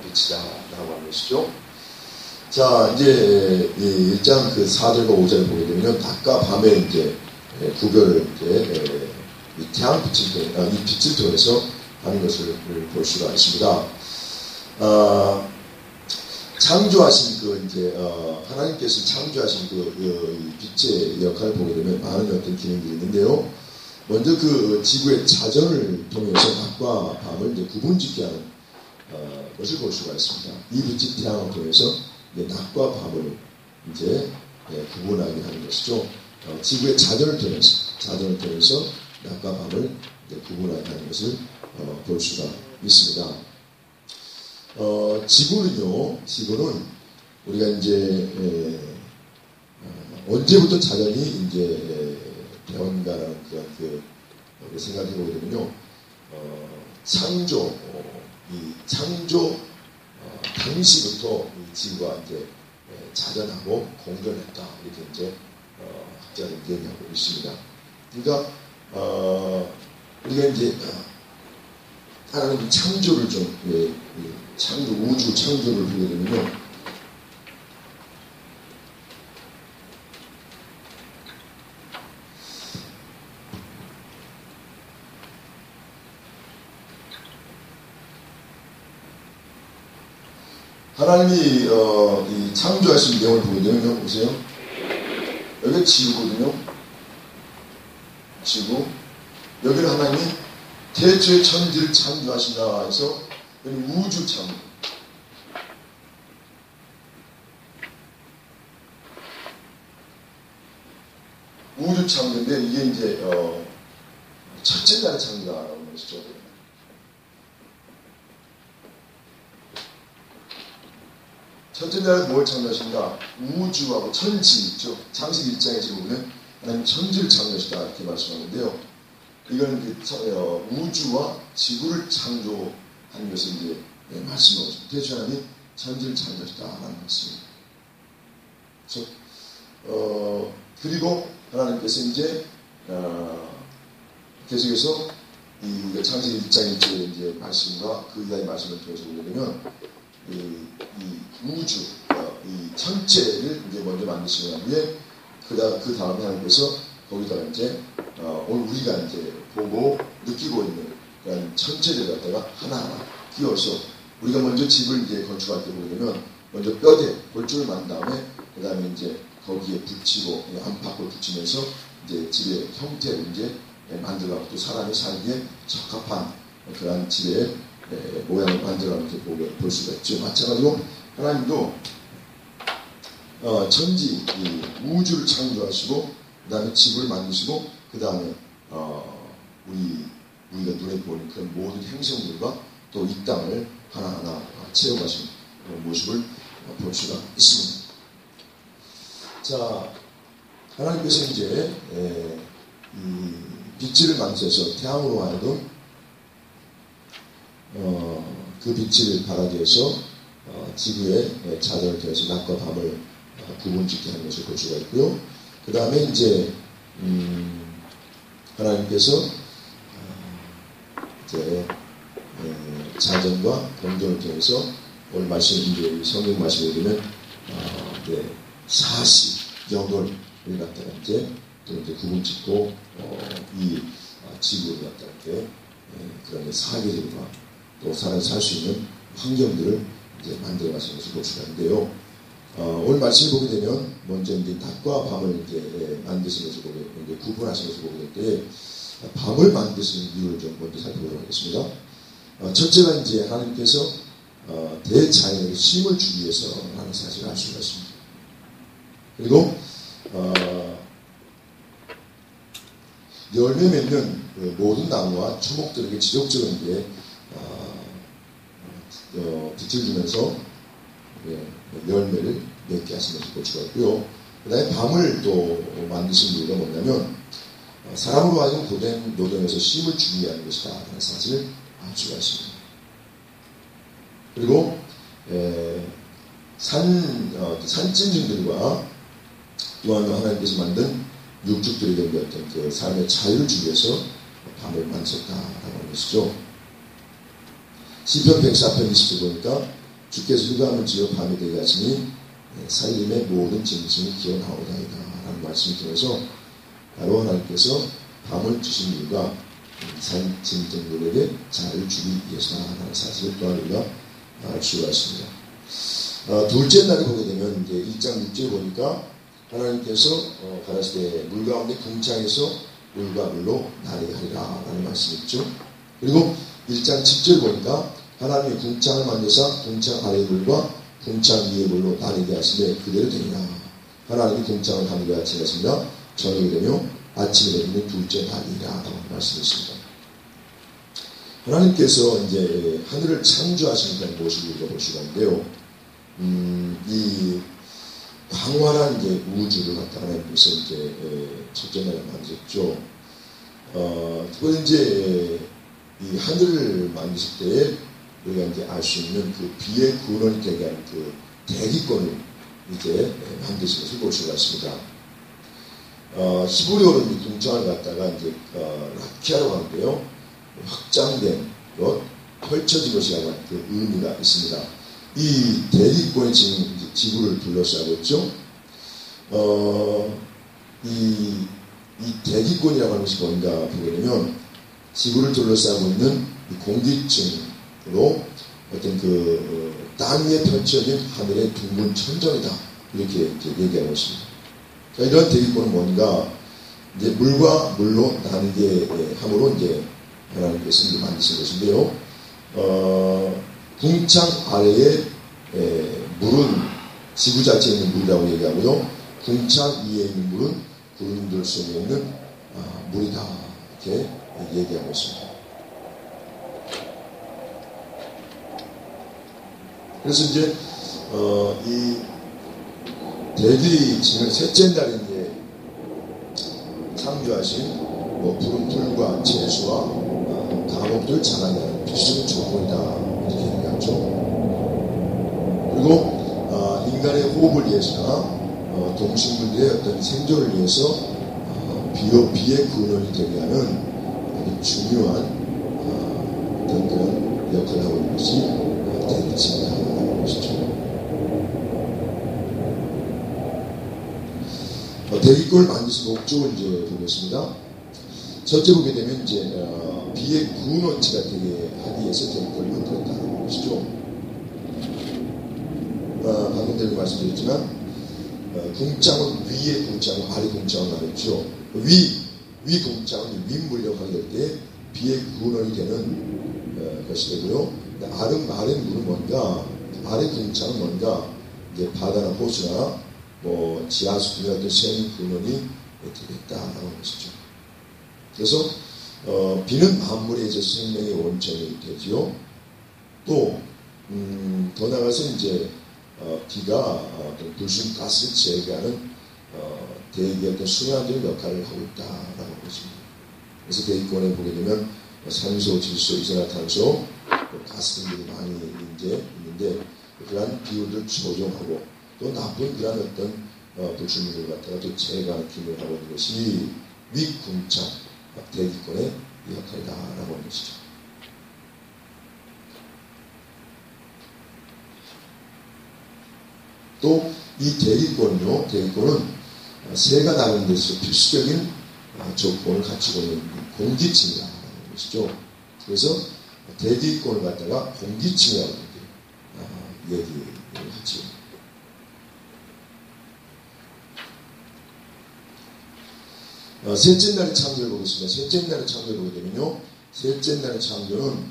빛이다라고 하는 것이죠. 자, 이제 1장 그 4절과 5절을 보게 되면 낮과 밤의 이제 구별을 이제 이 태양 빛을 통해 이 빛을 통해서 하는 것을 볼 수가 있습니다. 창조하신 그 이제 하나님께서 창조하신 그 빛의 역할을 보게 되면 많은 어떤 기능들이 있는데요. 먼저 그 지구의 자전을 통해서 낮과 밤을 이제 구분짓게 하는 것을 볼 수가 있습니다. 이 빛이 태양을 통해서 이제 낮과 밤을 이제 구분하게 하는 것이죠. 지구의 자전을 통해서 낮과 밤을 이제 구분하게 하는 것을 볼 수가 있습니다. 지구는 우리가 이제 언제부터 자연이 이제 배웠는가라는 그런 생각해 보게 되면요, 창조 당시부터 이 지구가 이제 자전하고 공존했다, 이렇게 이제 학자들은 얘기하고 있습니다. 그러니까 우리가 이제 하나님 창조를 좀 우주 창조를 보게 되면요, 하나님이 이 창조하신 내용을 보게 되면 보세요. 여기 지구거든요. 지구. 여기는 하나님이 태초에 천지를 창조하신다 해서 여기 우주 창조. 우주 창조인데 이게 이제 첫째 날의 창조라고 하는 것이죠. 첫째 날에 뭘 창조하신가? 우주하고 천지 있죠. 창세기 1장에 보면 하나님 천지를 창조하시다 이렇게 말씀하는데요. 이건 우주와 지구를 창조하는 것을 이제 말씀하고 있습니다. 태초에 하나님이 천지를 창조하시다라는 말씀입니다. 그래서 그리고 하나님께서 이제 계속해서 이 창세기 1장에 이제 말씀과 그 이하의 말씀을 통해서 보게 되면 이 우주, 이 천체를 이제 먼저 만드시고 난 후에 그 다음에 하나님께서 거기다가 이제 오늘 우리가 이제 보고 느끼고 있는 그런 천체를 갖다가 하나하나 끼워서 우리가 먼저 집을 이제 건축할 때 보게 되면 먼저 뼈대, 골조를 만든 다음에 그 다음에 이제 거기에 붙이고 안팎을 붙이면서 이제 집의 형태를 이제 만들어가고 또 사람이 살기에 적합한 그런 집의 모양을 만들어가는 게 볼 수가 있죠. 마찬가지로 하나님도 천지, 이 우주를 창조하시고 그 다음에 집을 만드시고 그 다음에 우리가 눈에 보는 그런 모든 행성들과 또 이 땅을 하나하나 채워가신 모습을 볼 수가 있습니다. 자, 하나님께서 이제 이 빛을 만드셔서 태양으로 하여금 그 빛을 발하게 해서 지구의 자전을 통해서 낮과 밤을 구분짓게 하는 것을 볼 수가 있고요. 그 다음에 이제 하나님께서 이제 자전과 공존을 통해서 오늘 말씀 이제 성경 말씀을 보면 40여걸을 갖다가 이제 구분짓고 이 지구를 갖다가 이렇게 그런 사계절과 또 사람이 살 수 있는 환경들을 이제 만들어 가시는 것을 볼 수가 있는데요. 오늘 말씀을 보게 되면 먼저 이제 낮과 밤을 이제 만드신 것을 보게 이제 구분하신 것을 보게 될 때 밤을 만드시는 이유를 좀 먼저 살펴보도록 하겠습니다. 첫째가 이제 하나님께서 대자연에게 쉼을 주기 위해서 하는 사실을 알 수가 있습니다. 그리고 열매 맺는 모든 나무와 초목들에게 지속적인 이제 빛을 주면서 열매를 맺게 하신 것을 볼 수가 있고요. 그 다음에 밤을 또 만드신 이유가 뭐냐면 사람으로 하여금 고된 노동에서 쉼을 주기 위한 것이다 하는 사실을 알 수가 있습니다. 그리고 산짐승들과 또한 하나님께서 만든 육축들에게 어떤 그 삶의 자유를 주기 위해서 밤을 만드셨다라고 하는 것이죠. 시편 104편 20절 보니까 주께서 휴감을 지어 밤이 되게 하시니 살림의 모든 짐승이 기어나오다이다 라는 말씀을 통해서 바로 하나님께서 밤을 주신 이유가 산 짐승들에게 자유를 주기 위해서라는 사실을 또한 우리가 알 수가 있습니다. 둘째 날에 보게 되면 이제 1장 6절에 보니까 하나님께서 가라사대 물 가운데 궁창에서 물과 물로 나르게 하리라 라는 말씀이 있죠. 그리고 1장 10절 보니까 하나님이 궁창을 만드사 궁창 아래의 물과 궁창 위의 물로 나르게 하시되 그대로 되리라. 하나님이 궁창을 하늘에 같이 하시며 저녁이 되며 아침에 되는 둘째 날이라 라고 말씀했습니다. 하나님께서 이제 하늘을 창조하시는 모습을 우리가 볼 수가 있는데요. 이 광활한 이제 우주를 갖다가 하나님께서 이제 첫째 날에 만드셨죠. 그걸 이제 이 하늘을 만드실 때에 우리가 이제 알 수 있는 그 비의 근원이 되게 하는 그 대기권을 이제 만드신 것을 볼 수가 있습니다. 히브리어로 이 궁창을 갖다가 이제 라키아라고 하는데요. 확장된 것, 펼쳐진 것이라는 그 의미가 있습니다. 이 대기권이 지금 이제 지구를 둘러싸고 있죠. 이 대기권이라고 하는 것이 뭔가 보게 되면 지구를 둘러싸고 있는 이 공기층으로 어떤 그 땅 위에 펼쳐진 하늘의 둥근 천정이다. 이렇게 얘기하고 있습니다. 이런 대기권은 뭔가 이제 물과 물로 나누게 함으로 이제 하나님께서 이제 만드신 것인데요. 궁창 아래에 물은 지구 자체에 있는 물이라고 얘기하고요. 궁창 위에 있는 물은 구름들 속에 있는 물이다. 이렇게 얘기하고 있습니다. 그래서 이제 이 대기층을 셋째 날에 이제 창조하신 푸른 풀과 채수와 감옥들 자라나는 필수적인 조건이다. 이렇게 얘기하죠. 그리고 인간의 호흡을 위해서나 동식물들의 어떤 생존을 위해서 비의 근원이 되게 하는 아주 중요한 어떤 그런 역할을 하고 있는 것이 대기층이라는 것이죠. 대기권을 만드신 목적을 이제 보겠습니다. 첫째 보게 되면 이제 비의 근원체가 되게 하기 위해서 대기권을 만들었다는 것이죠. 방금 전에 말씀드렸지만 궁창은 위의 궁창과 아래 궁창을 말했죠. 위 궁창은 윗물이라고 하게 될 때 비의 근원이 되는 것이 되고요. 아래 물은 뭔가, 아래 궁창은 뭔가 이제 바다나 호수나 지하수 같은 생 근원이 되겠다라고 하는 것이죠. 그래서 비는 만물의 이제 생명의 원천이 되지요. 또 더 나아가서 이제 비가 어떤 불순가스를 제거하는 대기의 어떤 순환적인 역할을 하고 있다라고 하는 것입니다. 그래서 대기권에 보게 되면 산소, 질소, 이산화탄소, 가스 등들이 많이 이제 있는데 그러한 기후를 조정하고 또 나쁜 그런 어떤 불순물을 갖다가 또 제거하는 기능을 하고 있는 것이 윗궁창 대기권의 역할이다라고 하는 것이죠. 또 이 대기권은 새가 나는 데서 필수적인 조건을 갖추고 있는 공기층이라고 하는 것이죠. 그래서 대기권을 갖다가 공기층이라고 얘기를 하죠. 셋째 날의 창조를 보겠습니다. 셋째 날의 창조를 보게 되면요. 셋째 날의 창조는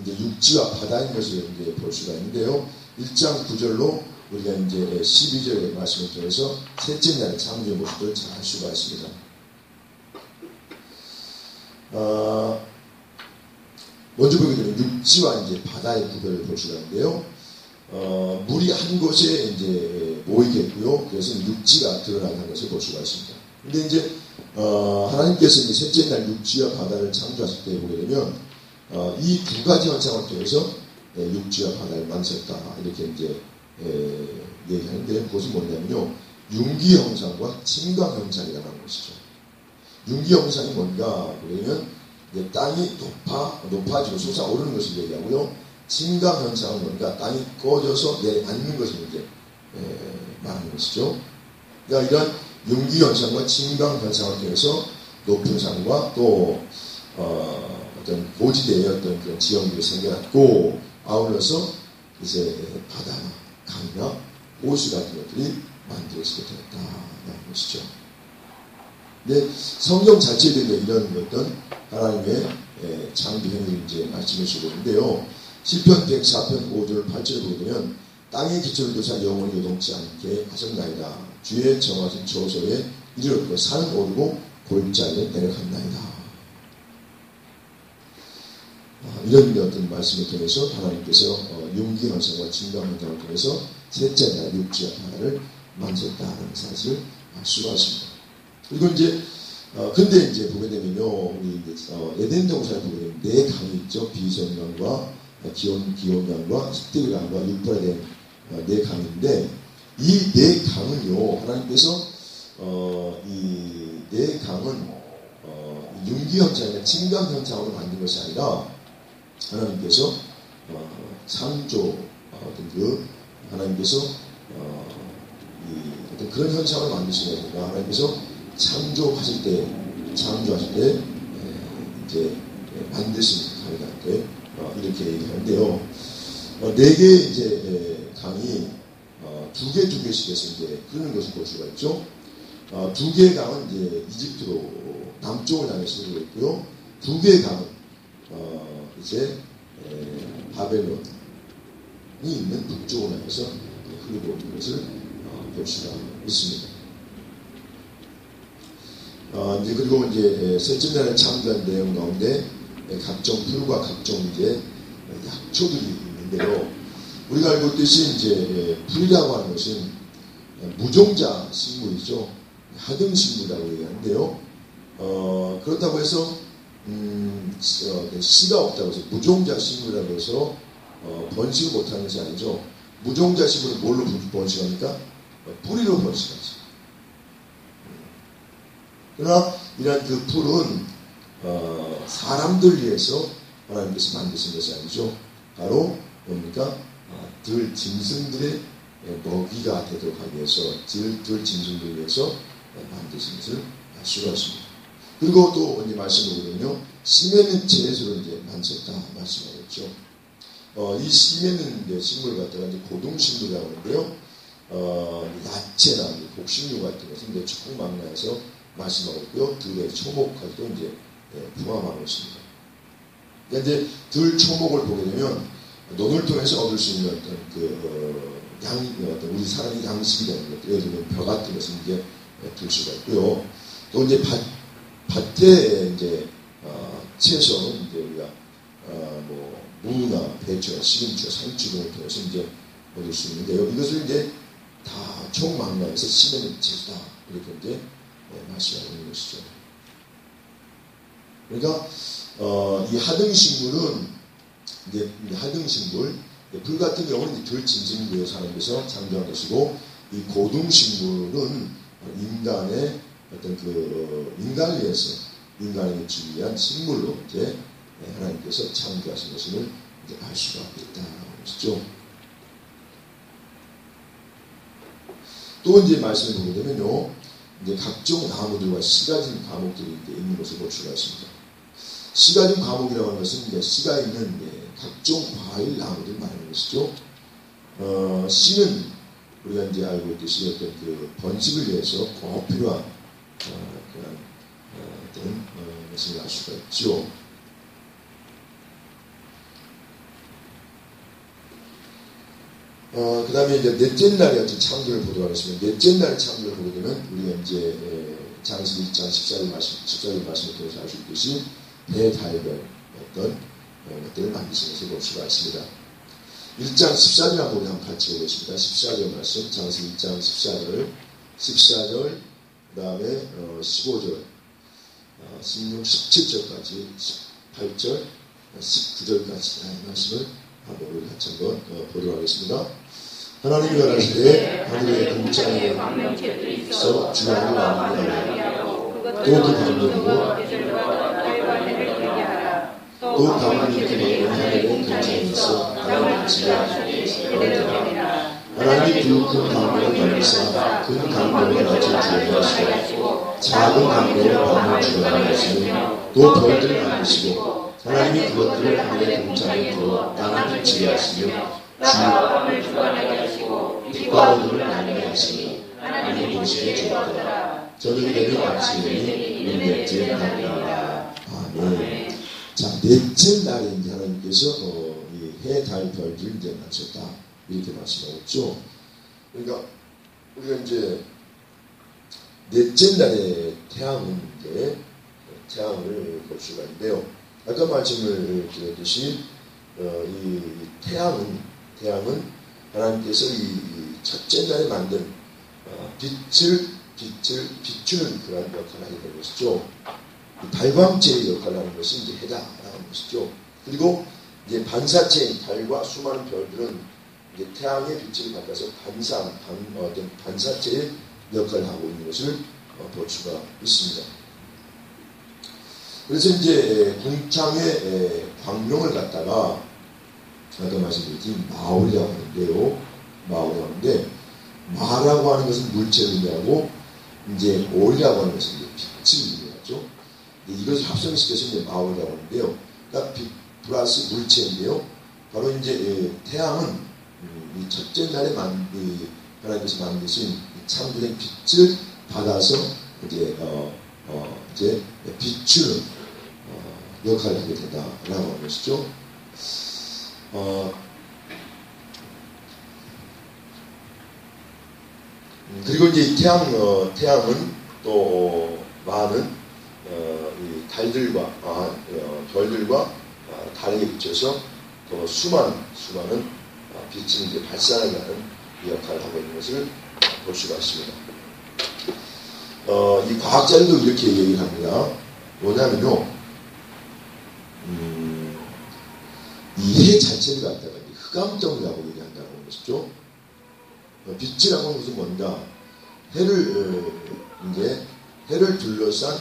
이제 육지와 바다인 것을 이제 볼 수가 있는데요. 1장 9절로 우리가 이제 12절의 말씀을 통해서 셋째 날의 창조의 모습을 잘 알 수가 있습니다. 먼저 보게 되면 육지와 이제 바다의 구별을 볼 수가 있는데요. 물이 한 곳에 이제 모이겠고요. 그래서 육지가 드러나는 것을 볼 수가 있습니다. 근데 이제 하나님께서 이제 셋째 날 육지와 바다를 창조하실 때 보게 되면 이 두 가지 현상을 통해서 육지와 바다를 만드셨다 이렇게 이제 얘기하는데 그것은 뭐냐면요, 융기 현상과 침강 현상이라는 것이죠. 융기 현상이 뭔가 그러면 이제 땅이 높아지고 솟아오르는 것을 얘기하고요. 침강 현상은 뭔가 땅이 꺼져서 내앉는 것을 이제 말하는 것이죠. 그러니까 이런 융기 현상과 침강 현상을 통해서 높은 산과 또 어떤 고지대의 어떤 그런 지형들이 생겨났고 아울러서 이제 바다나 강이나 호수 같은 것들이 만들어지게 되었다는 것이죠. 근데 성경 자체에 대한 이런 어떤 하나님의 창조 행위를 이제 말씀해 주고 있는데요. 시편 104편 5절 8절을 보게 되면 땅의 기초를 두사 영원히 요동치 않게 하셨나이다. 주의 정하신 저소에 이르렀고 산은 오르고 골짜기는 내려갔나이다. 이런 어떤 말씀을 통해서 하나님께서 용기 현상과 진강 현상을 통해서 셋째 날 육지와 하나를 만졌다는 사실을 알 수가 있습니다. 그리고 이제 근데 이제 보게 되면요, 우리 에덴 동산에 보게 되면 네 강이 있죠. 비선강과 기온강과 스티브강과 육발에 대한 네 강인데 이 네 강은요, 하나님께서 이 네 강은 윤기 현상이나 진강 현상으로 만든 것이 아니라 하나님께서 창조 어떤 그 하나님께서 어떤 그런 현상을 만드신 것입니다. 하나님께서 창조하실 때 이제 만드신 강이라고 이렇게 얘기하는데요. 네 개의 이제 강이 두 개씩 해서 이제 흐르는 것을 볼 수가 있죠. 두 개의 강은 이제 이집트로 남쪽을 향해서 흐르고 있고요. 두 개의 강은 이제 바벨론이 있는 북쪽을 향해서 흐르고 있는 것을 볼 수가 있습니다. 이제 그리고 이제 셋째 날에 참여한 내용 가운데 각종 풀과 각종 이제 약초들이 있는데요. 우리가 알고 있듯이 이제 풀이라고 하는 것은 무종자 식물이죠. 하등식물이라고 얘기하는데요. 그렇다고 해서 씨가 없다고 해서 무종자 식물이라고 해서 번식을 못하는 것이 아니죠. 무종자 식물은 뭘로 번식합니까? 뿌리로 번식하죠. 그러나 이러한 그 풀은 사람들 위해서 하나님께서 만드신 것이 아니죠. 바로 뭡니까? 들 짐승들의 먹이가 되도록 하기 위해서 들 짐승들을 위해서 만드신 것을 알 수가 있습니다. 그리고 또 이제 말씀을 보면요, 심에는 채소를 이제 만졌다 말씀하셨죠. 이 심에는 이제 식물 갖다가 이제 고동식물이라고 하는데요. 야채나 곡식류 같은 것은 이제 총망라해서 말씀하고 있고요. 들의 초목까지도 이제 포함하고 있습니다. 이제 들 초목을 보게 되면 논을 통해서 얻을 수 있는 어떤 어떤 우리 사람의 양식이 되는 것, 예를 들면 벼 같은 것은 이제 들 수가 있고요. 또 이제 밭에 이제 채소는 이제 우리가 뭐 무나 배추나 시금치나 상추 등을 통해서 이제 얻을 수 있는데요. 이것을 이제 다 총망라해서 심에는 채소다 이렇게 이제 말씀하고 있는 것이죠. 그러니까 이 하등식물은 이제 하등식물, 풀 같은 경우는 들 짐승들에서 하나님께서 창조한 것이고, 이 고등식물은 인간의 어떤 그 인간을 위해서 인간에게 주기 위한 식물로 이제 하나님께서 창조하신 것을 이제 알 수가 있다는 것이죠. 또 이제 말씀을 보게 되면요, 이제 각종 나무들과 씨가진 과목들이 이제 있는 것을 볼 수가 있습니다. 씨가진 과목이라고 하는 것은 이제 씨가 있는 각종 과일 나무들 말하는 것이죠. 씨는 우리가 이제 알고 있듯이 어떤 그 번식을 위해서 꼭 필요한 그런 어떤 것을 알 수가 있죠. 그 다음에 이제 넷째 날에 어떤 창조를 보도록 하겠습니다. 넷째 날의 창조를 보게 되면 우리가 이제 장세기 1장 14절 말씀을 통해서 알 수 있듯이 배, 달별 어떤 것들을 만드신 것을 볼 수가 있습니다. 1장 14절 우리 한번 같이 보겠습니다. 14절 말씀, 장세기 1장 14절, 그 다음에 15절, 16, 17절까지, 18절, 19절까지 말씀을 한번 우리 같이 한번 보도록 하겠습니다. 하나님이 원하시되 하늘의 궁창에 있어 주하를 나누게 또 그 방문으로 또 가만히 하늘의 궁창에 있어 하나님의 지혜하시되 하나님이 그 강물을 만드사 그 강물을 낮에 주하게 하시고 작은 강물을 방문 주하게 하시며 또 별들을 만드시고 하나님이 그것들을 하늘의 궁창에 두어 땅을 지혜하시며 주와 밤을 주관하게 하시고 빛과 어둠을 나누게 하시니 하나님이 보시기에 좋았더라. 저녁이 되면 아침이니 넷째 날이라. 아멘. 자, 넷째 날에 이제 하나님께서 이 해, 달, 별들 이제 맞췄다 이렇게 말씀하셨죠. 그러니까 우리가 이제 넷째 날에 태양은 이제 태양을 볼 수가 있는데요. 아까 말씀을 드렸듯이 이 태양은 하나님께서 이 첫째 날에 만든 빛을 비추는 그런 역할을 하게 되는 것이죠. 발광체의 역할을 하는 것이 이제 해다라는 것이죠. 그리고 이제 반사체인 달과 수많은 별들은 이제 태양의 빛을 받아서 반사체의 역할을 하고 있는 것을 볼 수가 있습니다. 그래서 이제 궁창의 광명을 갖다가 아까 말씀드렸듯이 마오리라고 하는데요. 마오리라고 하는데 마라고 하는 것은 물체를 의미하고 이제 올이라고 하는 것은 이제 빛을 의미하죠. 이것을 합성시켜서 이제 마오리라고 하는데요. 그러니까 빛 플러스 물체인데요. 바로 이제 태양은 이 첫째 날에 하나님께서 만드신 창조된 빛을 받아서 이제 비추는 역할을 하게 된다라고 하는 것이죠. 그리고 이제 태양은 또 많은 이 달들과 별들과 다르게 비춰서 또 수많은 빛을 이제 발산하게 하는 역할을 하고 있는 것을 볼 수가 있습니다. 이 과학자들도 이렇게 얘기를 합니다. 뭐냐면요, 이 해 자체를 갖다가 흑암덩이라고 얘기한다는 것이죠. 빛이라고 하는 것은 뭔가 해를 둘러싼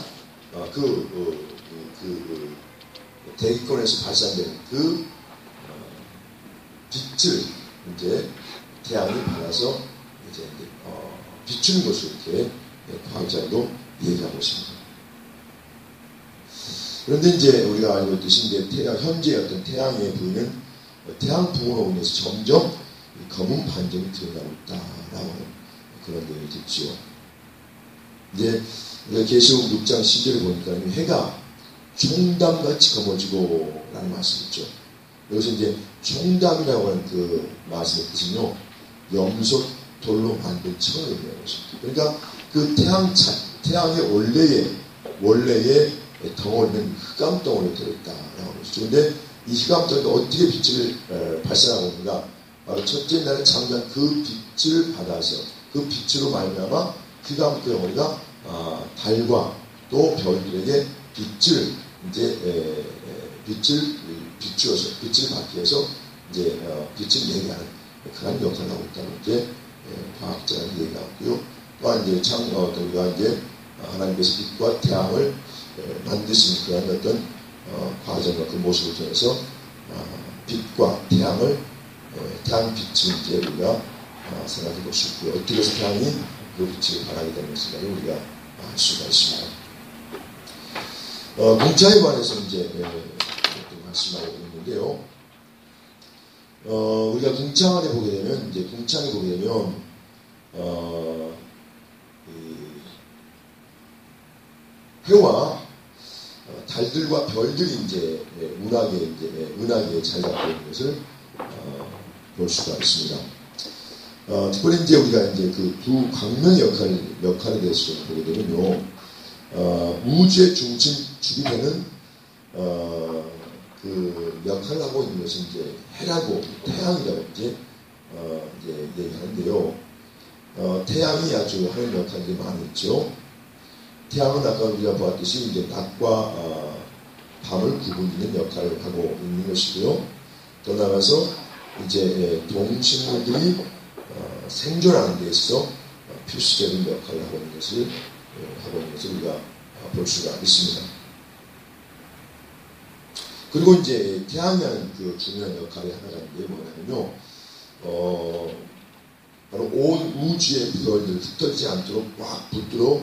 대기권에서 발산되는 그 빛을 이제 태양이 받아서 이제 비추는 것을 이렇게 과학자도 얘기하고 있습니다. 그런데 이제 우리가 알고 있듯이 이제 현재 어떤 태양의 부위는 태양풍으로 인해서 점점 검은 반점이 드러나고 있다라고 하는 그런 내용이 있죠. 이제 우리가 계시록 6장 10절을 보니까 해가 총담같이 검어지고 라는 말씀이 있죠. 여기서 이제 총담이라고 하는 그 말씀의 뜻은요, 염소 돌로 만든 천을 의미하는 것입니다. 그러니까 그 태양의 원래의 덩어리는 흑암 덩어리가 들어있다라고 하는 것이죠. 그런데 이 흑암 덩어리가 어떻게 빛을 발산하고 있는가? 바로 첫째 날에 창조한 그 빛을 받아서 그 빛으로 말미암아 흑암 덩어리가 달과 또 별들에게 빛을 비추어서 빛을 받기 위해서 이제 빛을 내게 하는 그런 역할을 하고 있다는 이제 과학자가 얘기하고요. 또한 이제 우리가 이제 하나님께서 빛과 태양을 만드신 그런 어떤 과정과 그 모습을 통해서 빛과 태양 빛을 이제 우리가 생각해 볼 수 있고요. 어떻게 해서 태양이 그 빛을 발하게 되는 것인가를 우리가 알 수가 있습니다. 궁창에 관해서 이제 말씀하고 있는데요. 우리가 궁창에 보게 되면 해와 달들과 별들이 이제 은하계에 자리 잡고 있는 것을 볼 수가 있습니다. 특별히 이제 우리가 이제 그 두 광명의 역할에 대해서 좀 보게 되면요, 우주의 중심축이 되는 그 역할을 하고 있는 것은 이제 해라고 태양이라고 이제 얘기하는데요. 태양이 아주 하는 역할들이 많이 있죠. 태양은 아까 우리가 보았듯이 이제 낮과 밤을 구분짓는 역할을 하고 있는 것이고요. 더 나아가서 이제 동식물들이 생존하는 데 있어서 필수적인 역할을 하고 있는 것을 우리가 볼 수가 있습니다. 그리고 이제 태양이 하는 그 중요한 역할이 하나가 있는데 뭐냐면요, 바로 온 우주의 별들 흩어지지 않도록 꽉 붙들어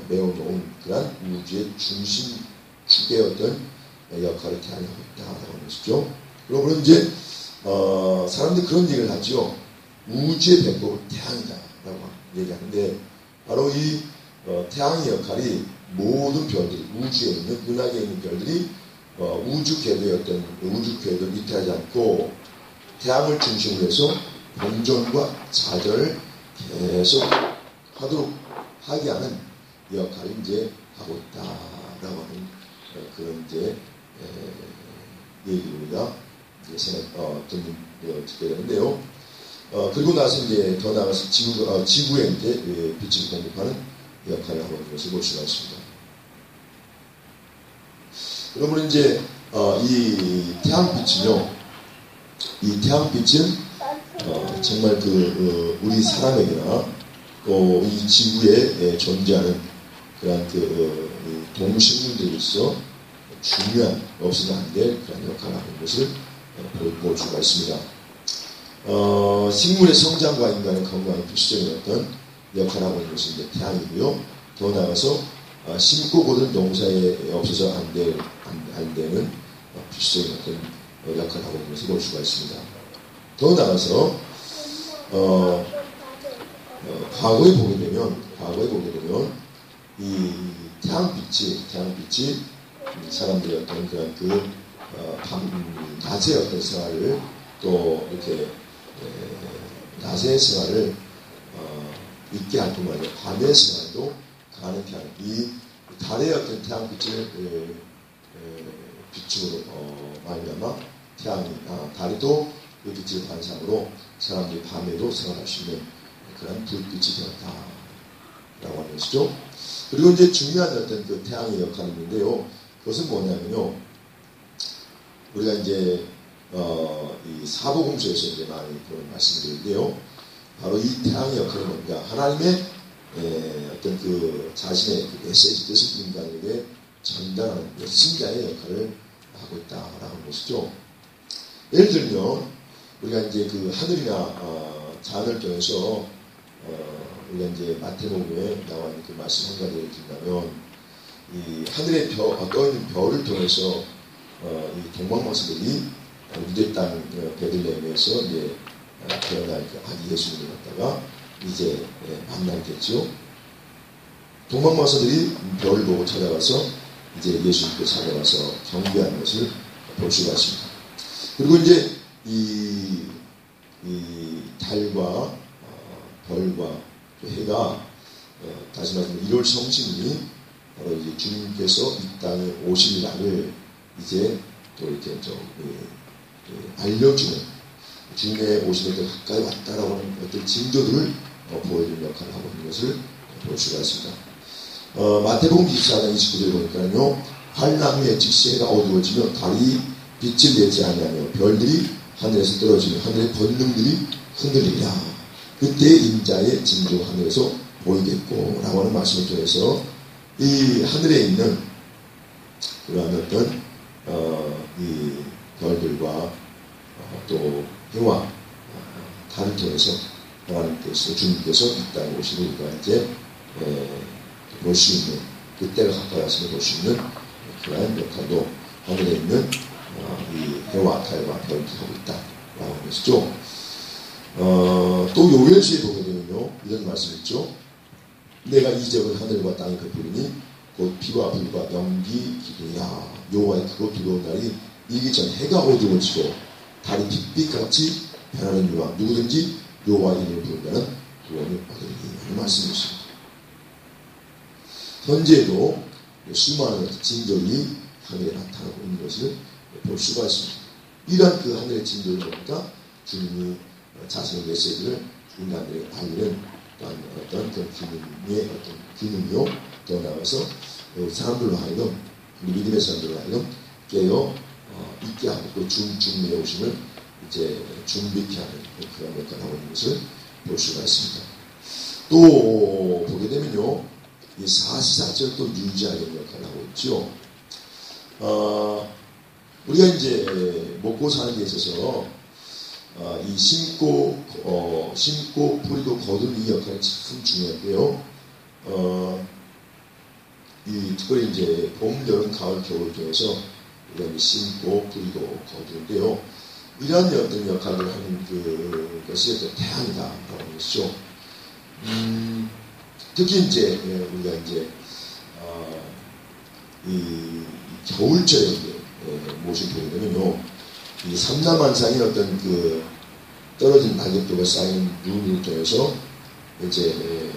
메워놓은 그런 우주의 중심축의 어떤 역할을 태양이 하고 있다라고 하는 것이죠. 그리고 이제 사람들이 그런 얘기를 하죠. 우주의 배꼽은 태양이다라고 얘기하는데, 바로 이 태양의 역할이 모든 별들이 우주에 있는 은하계에 있는 별들이 우주 궤도를 이탈하지 않고 태양을 중심으로 해서 공존과 자전을 계속 하게 하는 역할을 이제 하고 있다라고 하는 그런 이제 얘기를 우리가 듣게 되는데요. 그리고 나서 이제 더 나아가서 지구에 이제 빛을 공급하는 역할을 하고 있는 것을 볼 수가 있습니다. 그러면 이제 이 태양빛은요, 이 태양빛은 정말 우리 사람에게나 또 이 지구에 존재하는 그런 동식물들로서 중요한, 없으면 안 될 그런 역할을 하는 것을 볼 수가 있습니다. 식물의 성장과 인간의 건강에 필수적인 어떤 역할을 하고 있는 것은 이제 태양이고요. 더 나아가서 심고 거둔 농사에 없어서 안 되는 필수적인 어떤 역할을 하고 있는 것을 볼 수가 있습니다. 더 나아가서 과거에 보게 되면 이 태양빛이 사람들의 어떤 그런 낮의 어떤 생활을 또 이렇게 낮의 생활을 있게 할 뿐만 아니라 밤의 생활도 가능케 하는 이 달의 어떤 태양빛을 비추로 말미암아 달이 또 그 빛의 반사으로 사람들이 밤에도 생활할 수 있는 그런 불빛이 되었다라고 하는 것이죠. 그리고 이제 중요한 어떤 그 태양의 역할이 있는데요. 그것은 뭐냐면요, 우리가 이제 이 사복음서에서 이제 많이 그런 말씀드리는데요, 바로 이 태양의 역할은 뭔가, 하나님의 어떤 그 자신의 그 메시지 뜻을 인간에게 전달하는 메신자의 역할을 하고 있다라고 하는 것이죠. 예를 들면 우리가 이제 그 하늘이나 잔을 통해서 우리가 이제 마태복음에 나와 있는 그 말씀 한 가지를 드린다면, 이 하늘에 떠 있는 별을 통해서 이 동방마사들이 유대 땅 베들레헴에서 이제 태어날 그 아기 예수님을 갖다가 이제 만나겠죠. 동방마사들이 별을 보고 찾아가서 이제 예수님께 찾아가서 경배하는 것을 볼 수가 있습니다. 그리고 이제 이 달과 별과 해가 다시 말하면 1월 성신이 바로 이제 주님께서 이 땅에 오실 날을 이제 또 이렇게 좀 알려주는, 주님의 오시는 데 가까이 왔다라고 하는 어떤 징조들을 보여주는 역할을 하고 있는 것을 볼 수가 있습니다. 마태복음 24장 29절에 보니까요, 활나무에 즉시 해가 어두워지며 달이 빛을 내지 아니하며 별들이 하늘에서 떨어지며 하늘의 권능들이 흔들리라. 그때 인자의 징조 하늘에서 보이겠고 라고 하는 말씀을 통해서 이 하늘에 있는 그러한 어떤 이 별들과 또 해와 달을 통해서 하나님께서, 주님께서 이 땅에 오시는 우리가 이제 볼 수 있는, 그때가 가까이 왔음을 볼 수 있는 그러한 역할도 하늘에 있는 이 해와 달과 별이 하고 있다라고 하는 것이죠. 또 요엘서에 보게 되면요, 이런 말씀이 있죠. 내가 이적을 하늘과 땅에 베푸리니 곧 피와 불과 연기 기둥이야. 여호와의 크고 두려운 날이 이기 전 해가 어두워지고 달이 빛빛같이 변하느니와 누구든지 여호와 이름을 부르는 자는 구원을 얻으리니 하는 말씀이십니다. 현재도 수많은 징조들이 하늘에 나타나고 있는 것을 볼 수가 있습니다. 이러한 그 하늘의 징조를 보니까 주님이 자신의 메시지를 인간들에게 알리는 어떤 그 기능의 어떤 기능이요, 더 나아가서 사람들로 하여금, 믿음의 사람들로 하여금 깨어 있게 하고 또 주님의 오심을 이제 준비케 하는 그런 역할을 하고 있는 것을 볼 수가 있습니다. 또 보게 되면요, 이 사시사철을 또 유지하는 역할을 하고 있죠. 우리가 이제 먹고 사는 데 있어서 이 심고 뿌리고 거두는 이 역할이 참 중요한데요. 이 특별히 이제 봄, 여름, 가을, 겨울을 통해서 우리가 심고 뿌리고 거두는데요. 이러한 어떤 역할을 하는 것이 태양이다라고 하는 것이죠. 특히 이제 우리가 이제 이 겨울철에 모습을 보게 되면요, 이 삼라만상의 어떤 그 떨어진 낙엽들과 쌓인 눈을 통해서 이제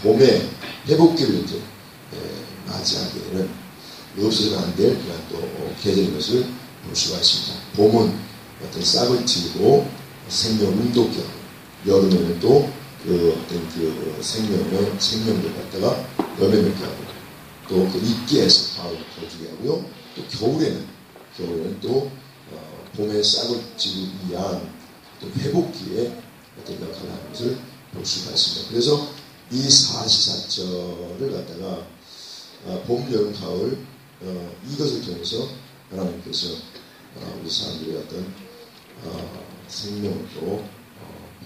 봄의 회복기를 이제 맞이하게 되는 없어서는 안 될 그런 또 계절인 것을 볼 수가 있습니다. 봄은 어떤 싹을 틔우고 생명을 돋게 하고, 여름에는 또 그 어떤 그 생명을 갖다가 열매 맺게 하고, 또 그 입기에서 바울을 거두게 하고요. 또 겨울에는 또 봄에 싹을 틔우기 위한 또 회복기에 어떤 역할을 하는 것을 볼 수가 있습니다. 그래서 이 사시사철을 갖다가 봄, 여름, 가을 이것을 통해서 하나님께서 우리 사람들의 어떤 생명을 또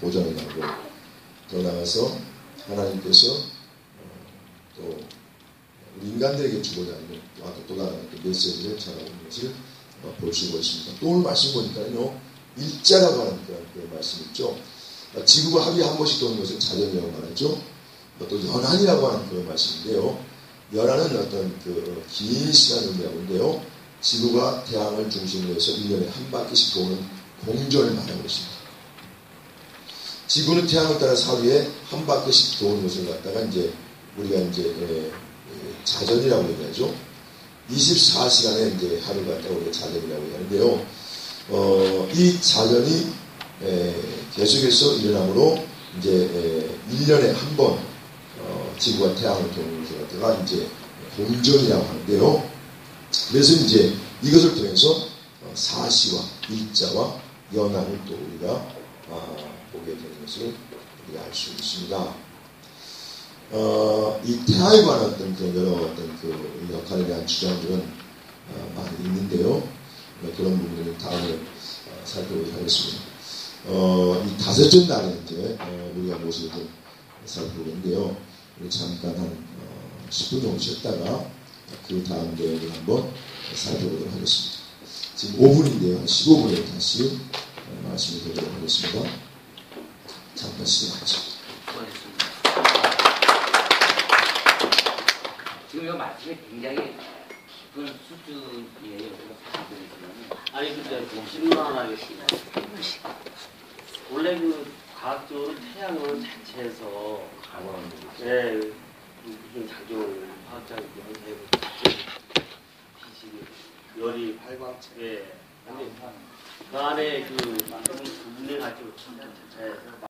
보장해 가고, 더 나아가서 하나님께서 또 우리 인간들에게 주고자 하는 또 다른 메시지를 전하는 것을 볼 수가 있습니다. 또 오늘 말씀 보니까요, 일자라고 하는 그런 말씀 있죠. 지구가 하루에 한 번씩 도는 것을 자전이라고 말하죠. 또 연한이라고 하는 그런 말씀인데요. 연한은 어떤 그 긴 시간을 의미하는데요. 지구가 태양을 중심으로 해서 1년에 한 바퀴씩 도는 공전을 말하고 있습니다. 지구는 태양을 따라서 하루에 한 바퀴씩 도는 것을 갖다가 이제 우리가 이제 자전이라고 얘기하죠. 24시간에 이제 하루 갖다가 우리가 자전이라고 얘기하는데요. 이 자전이 계속해서 일어나므로 이제 1년에 한 번 지구가 태양을 도는 것을 갖다가 이제 공전이라고 하는데요. 그래서 이제 이것을 통해서 사시와 일자와 연한을 또 우리가 보게 되는 것을 우리가 알 수 있습니다. 이 태양에 관한 어떤 그 여러 어떤 그 역할에 대한 주장들은 많이 있는데요. 그런 부분을 다음에 살펴보도록 하겠습니다. 이 다섯째 날에 이제 우리가 모습을 좀 살펴보는데요. 우리 잠깐 한 10분 정도 쉬었다가 그 다음 내용을 한번 살펴보도록 하겠습니다. 지금 5분인데요. 15분에 다시 말씀을 드리도록 하겠습니다. 잠깐 시작하겠습니다. 지금 이 말씀이 굉장히 깊은 수준이에요. 아니 근데 질문 하나 하겠습니다. 원래 그 과학적으로 태양은 자체에서 무슨 작용을 화학적인 빛이 열이 발광체 그 안에 그 분리 가지고